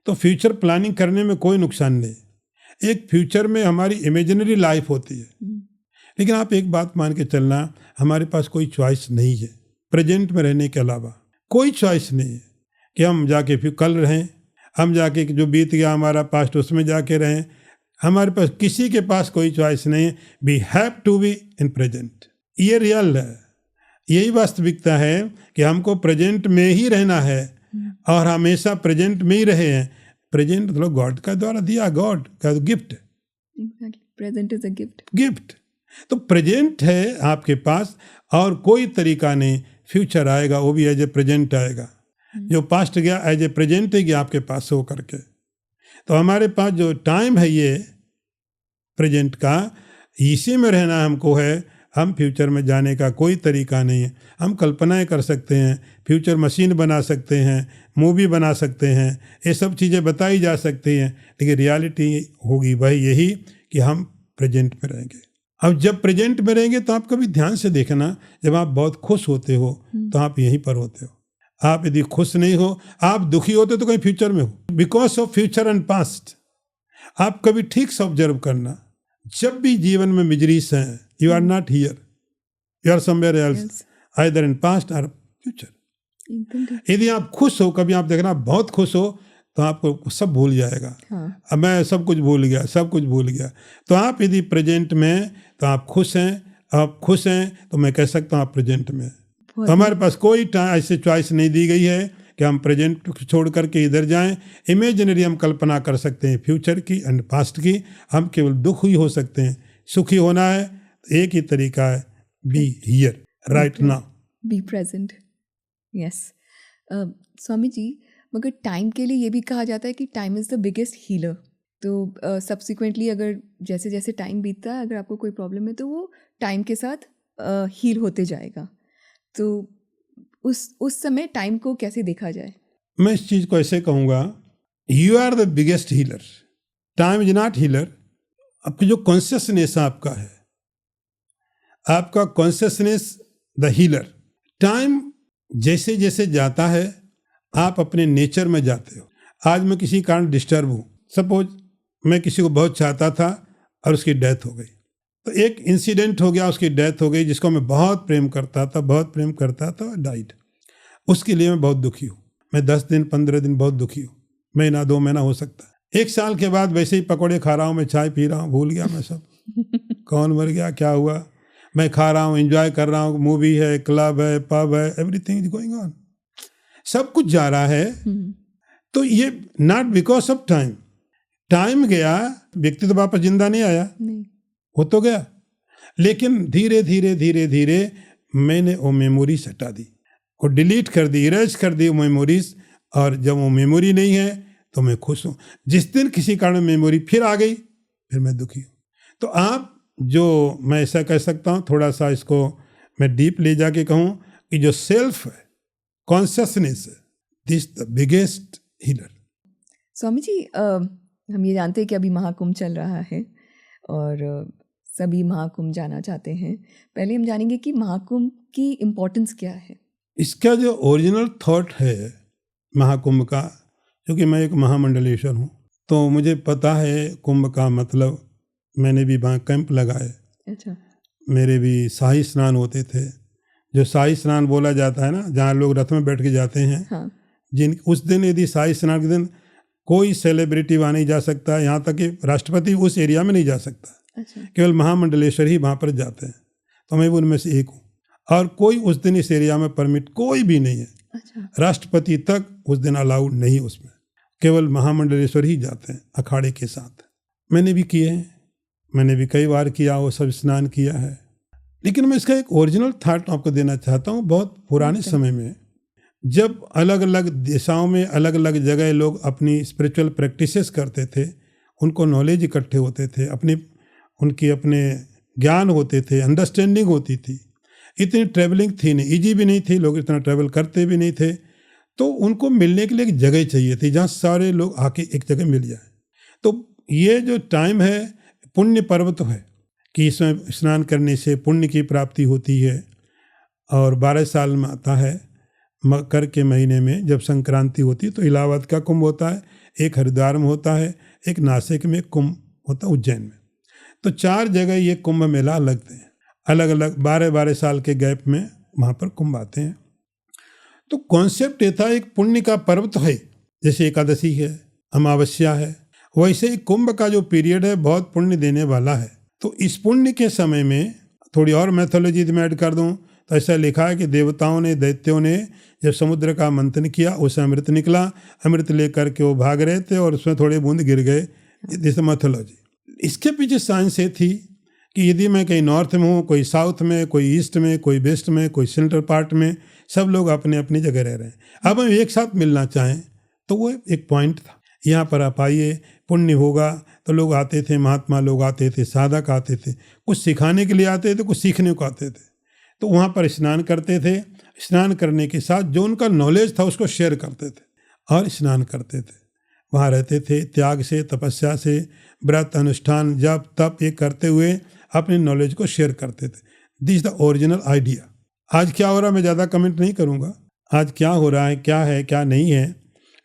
तो फ्यूचर प्लानिंग करने में कोई नुकसान नहीं। एक फ्यूचर में हमारी इमेजिनरी लाइफ होती है, लेकिन आप एक बात मान के चलना, हमारे पास कोई चॉइस नहीं है प्रेजेंट में रहने के अलावा। कोई चॉइस नहीं है कि हम जाके फिर कल रहें, हम जाके जो बीत गया हमारा पास्ट उसमें जाके रहें। हमारे पास किसी के पास कोई चॉइस नहीं है। We have to be in present. ये रियल है, यही वास्तविकता है कि हमको प्रेजेंट में ही रहना है और हमेशा प्रेजेंट में ही रहे हैं। प्रेजेंट मतलब गॉड का द्वारा दिया, गॉड का gift. Present is a gift. तो प्रेजेंट है आपके पास और कोई तरीका नहीं। फ्यूचर आएगा वो भी एज ए प्रेजेंट आएगा, जो पास्ट गया एज ए प्रेजेंट ही गया आपके पास हो करके। तो हमारे पास जो टाइम है ये प्रेजेंट का, इसी में रहना हमको है। हम फ्यूचर में जाने का कोई तरीका नहीं है। हम कल्पनाएं कर सकते हैं, फ्यूचर मशीन बना सकते हैं, मूवी बना सकते हैं, ये सब चीज़ें बताई जा सकती हैं, लेकिन रियलिटी होगी वही यही कि हम प्रेजेंट में रहेंगे। अब जब प्रेजेंट में रहेंगे तो आप कभी ध्यान से देखना, जब आप बहुत खुश होते हो तो आप यहीं पर होते हो। आप यदि खुश नहीं हो, आप दुखी होते तो कहीं फ्यूचर में हो। Because of future and past. आप कभी ठीक से ऑब्जर्व करना, जब भी जीवन में मिजरीस हैं, you are not here, you are somewhere else, either in past और फ्यूचर। यदि आप खुश हो, कभी आप देखना बहुत खुश हो तो आपको सब भूल जाएगा। अब मैं सब कुछ भूल गया, सब कुछ भूल गया। तो आप यदि प्रेजेंट में, तो आप खुश हैं, आप खुश हैं तो मैं कह सकता हूँ आप प्रेजेंट में। तो हमारे पास कोई ऐसी चॉइस नहीं दी गई है कि हम प्रेजेंट छोड़ करके इधर जाएं। इमेजिनरी हम कल्पना कर सकते हैं फ्यूचर की एंड पास्ट की। हम केवल दुख ही हो सकते हैं। सुखी होना है तो एक ही तरीका है, be here right now, be present. Yes Swami ji, मगर टाइम के लिए ये भी कहा जाता है कि time is the biggest healer. तो सब्सिक्वेंटली अगर जैसे जैसे टाइम बीतता है, अगर आपको कोई प्रॉब्लम है तो वो टाइम के साथ हील होते जाएगा। तो उस समय टाइम को कैसे देखा जाए? मैं इस चीज़ को ऐसे कहूँगा, you are the biggest healer, time is not healer. आपकी जो कॉन्शियसनेस आपका है, आपका कॉन्शियसनेस द हीलर। टाइम जैसे जैसे जाता है आप अपने नेचर में जाते हो। आज मैं किसी कारण डिस्टर्ब हूँ, सपोज मैं किसी को बहुत चाहता था और उसकी डेथ हो गई, तो एक इंसिडेंट हो गया, उसकी डेथ हो गई, जिसको मैं बहुत प्रेम करता था, डाइड। उसके लिए मैं बहुत दुखी हूँ। मैं 10 दिन 15 दिन बहुत दुखी हूँ, महीना 2 महीना हो सकता है। 1 साल के बाद वैसे ही पकौड़े खा रहा हूँ, मैं चाय पी रहा हूँ, भूल गया मैं सब कौन मर गया, क्या हुआ। मैं खा रहा हूँ, एंजॉय कर रहा हूँ, मूवी है, क्लब है, पब है, एवरीथिंग इज गोइंग ऑन, सब कुछ जा रहा है। तो ये not because of time. Time गया, व्यक्ति तो वापस जिंदा नहीं आया, वो तो गया, लेकिन धीरे धीरे धीरे धीरे मैंने वो मेमोरीज हटा दी, वो डिलीट कर दी, इरेज कर दी वो मेमोरीज। और जब वो मेमोरी नहीं है तो मैं खुश हूँ। जिस दिन किसी कारण मेमोरी फिर आ गई, फिर मैं दुखी हूँ। तो आप जो, मैं ऐसा कह सकता हूँ, थोड़ा सा इसको मैं डीप ले जाके कहूँ कि जो सेल्फ है, कॉन्शियसनेस है, this the biggest healer. Swami ji, हम ये जानते हैं कि अभी महाकुंभ चल रहा है और सभी महाकुंभ जाना चाहते हैं। पहले हम जानेंगे कि महाकुंभ की इम्पोर्टेंस क्या है। इसका जो ओरिजिनल थॉट है महाकुंभ का, क्योंकि मैं एक महामंडलेश्वर हूँ तो मुझे पता है कुंभ का मतलब। मैंने भी वहाँ कैंप लगाए। अच्छा। मेरे भी शाही स्नान होते थे। जो शाही स्नान बोला जाता है ना, जहाँ लोग रथ में बैठ के जाते हैं। हाँ। जिन उस दिन, यदि शाही स्नान के दिन कोई सेलिब्रिटी वहाँ नहीं जा सकता, यहाँ तक कि राष्ट्रपति उस एरिया में नहीं जा सकता। अच्छा। केवल महामंडलेश्वर ही वहाँ पर जाते हैं, तो मैं भी उनमें से एक हूँ। और कोई उस दिन इस एरिया में परमिट कोई भी नहीं है। अच्छा। राष्ट्रपति तक उस दिन अलाउड नहीं, उसमें केवल महामंडलेश्वर ही जाते हैं अखाड़े के साथ। मैंने भी किए हैं, मैंने भी कई बार किया, वो सब स्नान किया है। लेकिन मैं इसका एक ओरिजिनल थॉट आपको देना चाहता हूँ। बहुत पुराने समय में जब अलग अलग दिशाओं में अलग अलग जगह लोग अपनी स्पिरिचुअल प्रैक्टिसेस करते थे, उनको नॉलेज इकट्ठे होते थे, उनके अपने ज्ञान होते थे, अंडरस्टैंडिंग होती थी। इतनी ट्रैवलिंग थी नहीं, ईजी भी नहीं थी, लोग इतना ट्रैवल करते भी नहीं थे। तो उनको मिलने के लिए एक जगह चाहिए थी जहाँ सारे लोग आके एक जगह मिल जाए। तो ये जो टाइम है, पुण्य पर्व तो है कि इसमें स्नान करने से पुण्य की प्राप्ति होती है। और 12 साल में आता है, मकर के महीने में जब संक्रांति होती है तो इलाहाबाद का कुंभ होता है, एक हरिद्वार में होता है, एक नासिक में कुंभ होता है, उज्जैन में। तो 4 जगह ये कुंभ मेला लगते हैं, अलग अलग 12-12 साल के गैप में वहाँ पर कुंभ आते हैं। तो कॉन्सेप्ट ये था, एक पुण्य का पर्व तो है, जैसे एकादशी है, अमावस्या है, वैसे ही कुंभ का जो पीरियड है बहुत पुण्य देने वाला है। तो इस पुण्य के समय में थोड़ी और मैथोलॉजी में ऐड कर दूं तो ऐसा लिखा है कि देवताओं ने, दैत्यों ने जब समुद्र का मंथन किया, उससे अमृत निकला, अमृत लेकर के वो भाग रहे थे और उसमें थोड़े बूंद गिर गए। जैसे मैथोलॉजी, इसके पीछे साइंस ये थी कि यदि मैं कहीं नॉर्थ में हूँ, कोई साउथ में, कोई ईस्ट में, कोई वेस्ट में, कोई सेंट्रल पार्ट में, सब लोग अपने अपनी जगह रह रहे हैं। अब हम एक साथ मिलना चाहें तो वो एक पॉइंट था, यहाँ पर आप आइए, पुण्य होगा। तो लोग आते थे, महात्मा लोग आते थे, साधक आते थे, कुछ सिखाने के लिए आते थे, कुछ सीखने को आते थे। तो वहाँ पर स्नान करते थे, स्नान करने के साथ जो उनका नॉलेज था उसको शेयर करते थे और स्नान करते थे। वहाँ रहते थे, त्याग से, तपस्या से, व्रत अनुष्ठान, जप तप ये करते हुए अपने नॉलेज को शेयर करते थे। This the original idea. आज क्या हो रहा है मैं ज़्यादा कमेंट नहीं करूँगा, आज क्या हो रहा है, क्या नहीं है,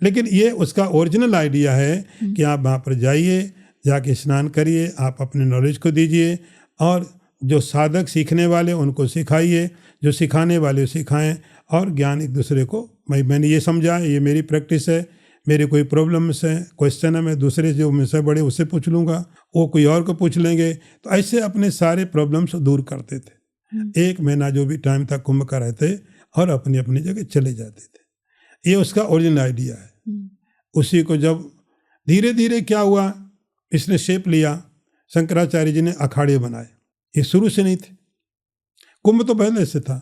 लेकिन ये उसका ओरिजिनल आइडिया है कि आप वहाँ पर जाइए, जाके स्नान करिए, आप अपने नॉलेज को दीजिए और जो साधक सीखने वाले उनको सिखाइए, जो सिखाने वाले सिखाएं और ज्ञान एक दूसरे को। मैंने ये समझा, ये मेरी प्रैक्टिस है, मेरे कोई प्रॉब्लम्स हैं, क्वेश्चन है, मैं दूसरे जो मुझसे बड़े उससे पूछ लूँगा, वो कोई और को पूछ लेंगे। तो ऐसे अपने सारे प्रॉब्लम्स दूर करते थे। 1 महीना जो भी टाइम था कुंभ का रहते और अपनी अपनी जगह चले जाते थे। ये उसका ओरिजिनल आइडिया है। उसी को जब धीरे धीरे क्या हुआ, इसने शेप लिया, शंकराचार्य जी ने अखाड़े बनाए। ये शुरू से नहीं थे, कुंभ तो पहले से था।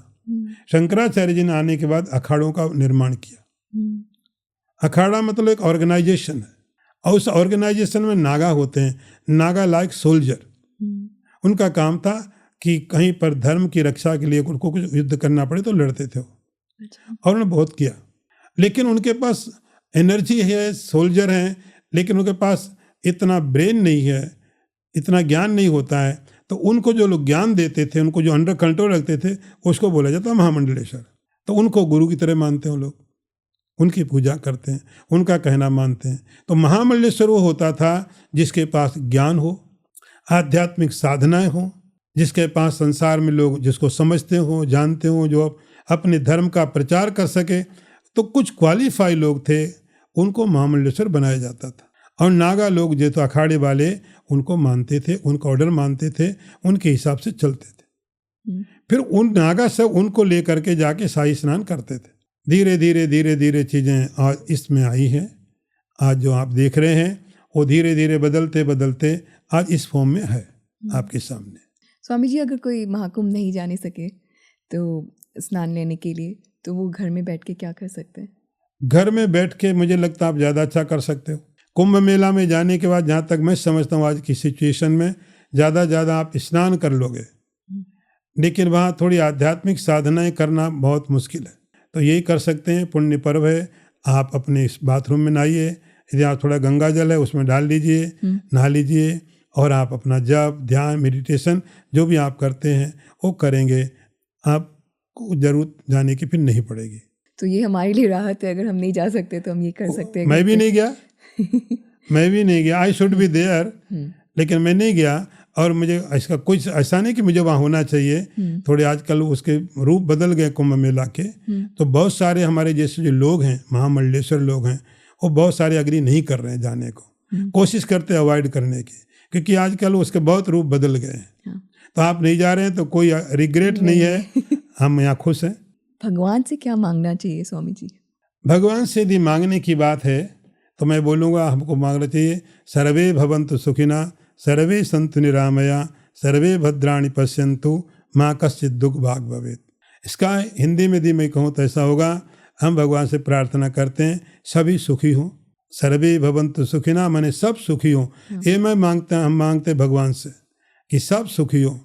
शंकराचार्य जी ने आने के बाद अखाड़ों का निर्माण किया। अखाड़ा मतलब एक ऑर्गेनाइजेशन है, और उस ऑर्गेनाइजेशन में नागा होते हैं, नागा लाइक सोल्जर। उनका काम था कि कहीं पर धर्म की रक्षा के लिए उनको कुछ युद्ध करना पड़े तो लड़ते थे वो, और उन्होंने बहुत किया। लेकिन उनके पास एनर्जी है, सोल्जर हैं, लेकिन उनके पास इतना ब्रेन नहीं है, इतना ज्ञान नहीं होता है। तो उनको जो लोग ज्ञान देते थे, उनको जो अंडर कंट्रोल रखते थे, उसको बोला जाता महामंडलेश्वर। तो उनको गुरु की तरह मानते हैं लोग, उनकी पूजा करते हैं, उनका कहना मानते हैं। तो महामंडलेश्वर वो होता था जिसके पास ज्ञान हो, आध्यात्मिक साधनाएं हो, जिसके पास संसार में लोग जिसको समझते हो, जानते हो, जो अपने धर्म का प्रचार कर सके। तो कुछ क्वालिफाई लोग थे, उनको महामंडलेश्वर बनाया जाता था। और नागा लोग जो तो अखाड़े वाले उनको मानते थे, उनका ऑर्डर मानते थे, उनके हिसाब से चलते थे। फिर उन नागा सब उनको लेकर के जाके शाही स्नान करते थे। धीरे धीरे धीरे धीरे चीज़ें आज इसमें आई हैं। आज जो आप देख रहे हैं वो धीरे धीरे बदलते बदलते आज इस फॉर्म में है आपके सामने। स्वामी जी, अगर कोई महाकुंभ नहीं जाने सके तो स्नान लेने के लिए, तो वो घर में बैठ के क्या कर सकते हैं? घर में बैठ के मुझे लगता है आप ज़्यादा अच्छा कर सकते हो। कुंभ मेला में जाने के बाद जहाँ तक मैं समझता हूँ आज की सिचुएशन में ज़्यादा आप स्नान कर लोगे, लेकिन वहाँ थोड़ी आध्यात्मिक साधनाएं करना बहुत मुश्किल है। तो यही कर सकते हैं, पुण्य पर्व है, आप अपने इस बाथरूम में नहाइए, यदि आप थोड़ा गंगा जल है उसमें डाल लीजिए, नहा लीजिए, और आप अपना जप, ध्यान, मेडिटेशन जो भी आप करते हैं वो करेंगे, आपको जरूरत जाने की फिर नहीं पड़ेगी। तो ये हमारे लिए राहत है, अगर हम नहीं जा सकते तो हम ये कर सकते हैं। मैं भी नहीं गया, आई शुड बी देयर, लेकिन मैं नहीं गया। और मुझे इसका कुछ ऐसा नहीं कि मुझे वहाँ होना चाहिए। थोड़े आजकल उसके रूप बदल गए कुंभ मेला के, तो बहुत सारे हमारे जैसे जो लोग हैं, महामंडलेश्वर लोग हैं, वो बहुत सारे अग्री नहीं कर रहे हैं जाने को, कोशिश करते हैं अवॉइड करने की, क्योंकि आजकल उसके बहुत रूप बदल गए हैं। तो आप नहीं जा रहे हैं तो कोई रिग्रेट नहीं है, हम यहाँ खुश हैं। भगवान से क्या मांगना चाहिए स्वामी जी? भगवान से यदि मांगने की बात है तो मैं बोलूँगा हमको मांगना चाहिए सर्वे भवन्तु सुखिना, सर्वे सन्तु निरामया, सर्वे भद्राणि पश्यन्तु, माँ कश्चित् दुख भाग भवेत्। इसका हिंदी में यदि मैं कहूँ तो ऐसा होगा, हम भगवान से प्रार्थना करते हैं सभी सुखी हों, सर्वे भवन्तु सुखिना माने सब सुखी हों। ये मैं मांगते हैं, हम मांगते भगवान से कि सब सुखी हों,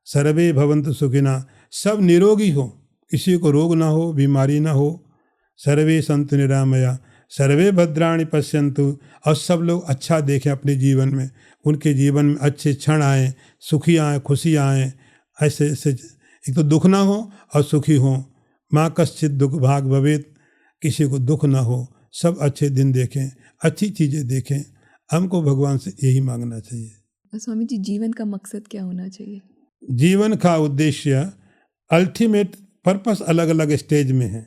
सर्वे भवन्तु सुखिना, सब निरोगी हो, किसी को रोग ना हो, बीमारी ना हो, सर्वे सन्तु निरामया, सर्वे भद्राणि पश्यन्तु, और सब लोग अच्छा देखें अपने जीवन में, उनके जीवन में अच्छे क्षण आए, सुखी आए, खुशी आए, ऐसे ऐसे एक तो दुख ना हो और सुखी हो। माँ कश्चित् दुख भाग भवेत्, किसी को दुख ना हो, सब अच्छे दिन देखें, अच्छी चीज़ें देखें। हमको भगवान से यही मांगना चाहिए। स्वामी जी, जीवन का मकसद क्या होना चाहिए? जीवन का उद्देश्य, अल्टीमेट पर्पस अलग अलग स्टेज में है।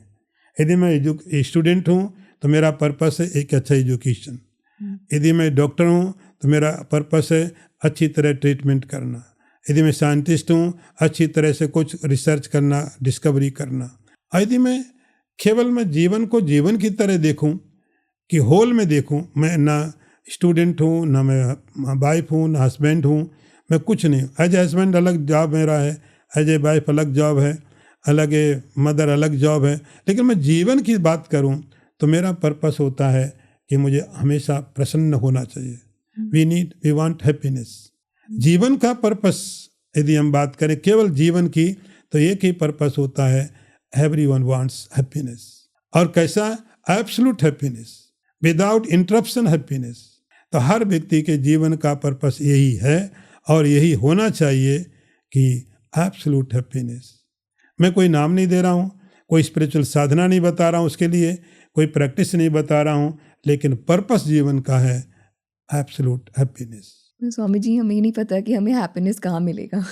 यदि मैं स्टूडेंट हूँ तो मेरा पर्पस है एक अच्छा एजुकेशन। यदि मैं डॉक्टर हूँ तो मेरा पर्पस है अच्छी तरह ट्रीटमेंट करना। यदि मैं साइंटिस्ट हूँ, अच्छी तरह से कुछ रिसर्च करना, डिस्कवरी करना। यदि मैं केवल मैं जीवन को जीवन की तरह देखूँ, कि होल में देखूँ, मैं ना स्टूडेंट हूँ, ना मैं वाइफ हूँ, ना हस्बैंड हूँ, मैं कुछ नहीं। एज ए हस्बैंड अलग जॉब मेरा है, एज ए वाइफ अलग जॉब है, अलग मदर अलग जॉब है, लेकिन मैं जीवन की बात करूं तो मेरा पर्पस होता है कि मुझे हमेशा प्रसन्न होना चाहिए। We want happiness. जीवन का पर्पस यदि हम बात करें केवल जीवन की, तो एक ही पर्पस होता है, एवरीवन वांट्स हैप्पीनेस। और कैसा? Absolute happiness, without interruption happiness. तो हर व्यक्ति के जीवन का पर्पस यही है और यही होना चाहिए कि एब्सोल्यूट हैप्पीनेस। मैं कोई नाम नहीं दे रहा हूँ, कोई स्पिरिचुअल साधना नहीं बता रहा हूँ, उसके लिए कोई प्रैक्टिस नहीं बता रहा हूँ, लेकिन पर्पस जीवन का है एब्सोल्यूट हैप्पीनेस। स्वामी जी, हमें नहीं पता कि हमें हैप्पीनेस कहाँ मिलेगा।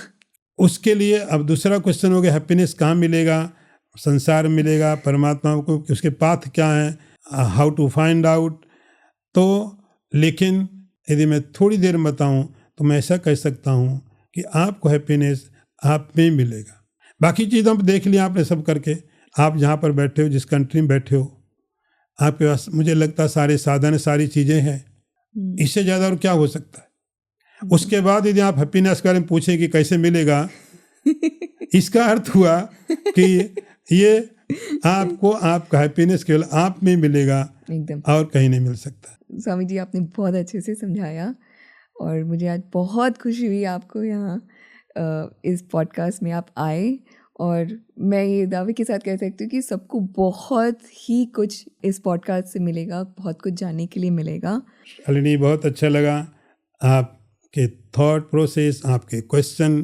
उसके लिए अब दूसरा क्वेश्चन हो गया, हैप्पीनेस कहाँ मिलेगा? संसार में मिलेगा, परमात्मा को, उसके पाथ क्या है, हाउ टू फाइंड आउट। तो लेकिन यदि मैं थोड़ी देर में बताऊँ तो मैं ऐसा कह सकता हूँ कि आपको हैप्पीनेस आप में मिलेगा। बाकी चीज़ हम देख लिया आपने सब करके, आप जहाँ पर बैठे हो, जिस कंट्री में बैठे हो, आपके पास मुझे लगता है सारे साधन, सारी चीज़ें हैं, इससे ज़्यादा और क्या हो सकता है? उसके बाद यदि आप हैप्पीनेस के बारे में पूछें कि कैसे मिलेगा, इसका अर्थ हुआ कि ये आपको आपका हैप्पीनेस केवल आप में मिलेगा, एकदम और कहीं नहीं मिल सकता। स्वामी जी आपने बहुत अच्छे से समझाया और मुझे आज बहुत खुशी हुई आपको यहाँ इस पॉडकास्ट में आप आए, और मैं ये दावे के साथ कह सकती हूँ कि सबको बहुत ही कुछ इस पॉडकास्ट से मिलेगा, बहुत कुछ जानने के लिए मिलेगा। शालिनी, बहुत अच्छा लगा, आपके थॉट प्रोसेस, आपके क्वेश्चन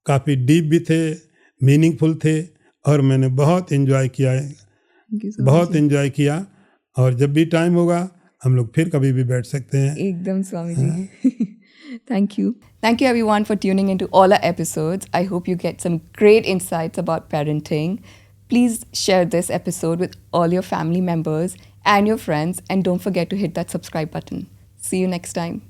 काफ़ी डीप भी थे, मीनिंगफुल थे, और मैंने बहुत एंजॉय किया है, बहुत एंजॉय किया। और जब भी टाइम होगा हम लोग फिर कभी भी बैठ सकते हैं। एकदम Swami ji. Thank you. Thank you everyone for tuning into all our episodes. I hope you get some great insights about parenting. Please share this episode with all your family members and your friends, and don't forget to hit that subscribe button. See you next time.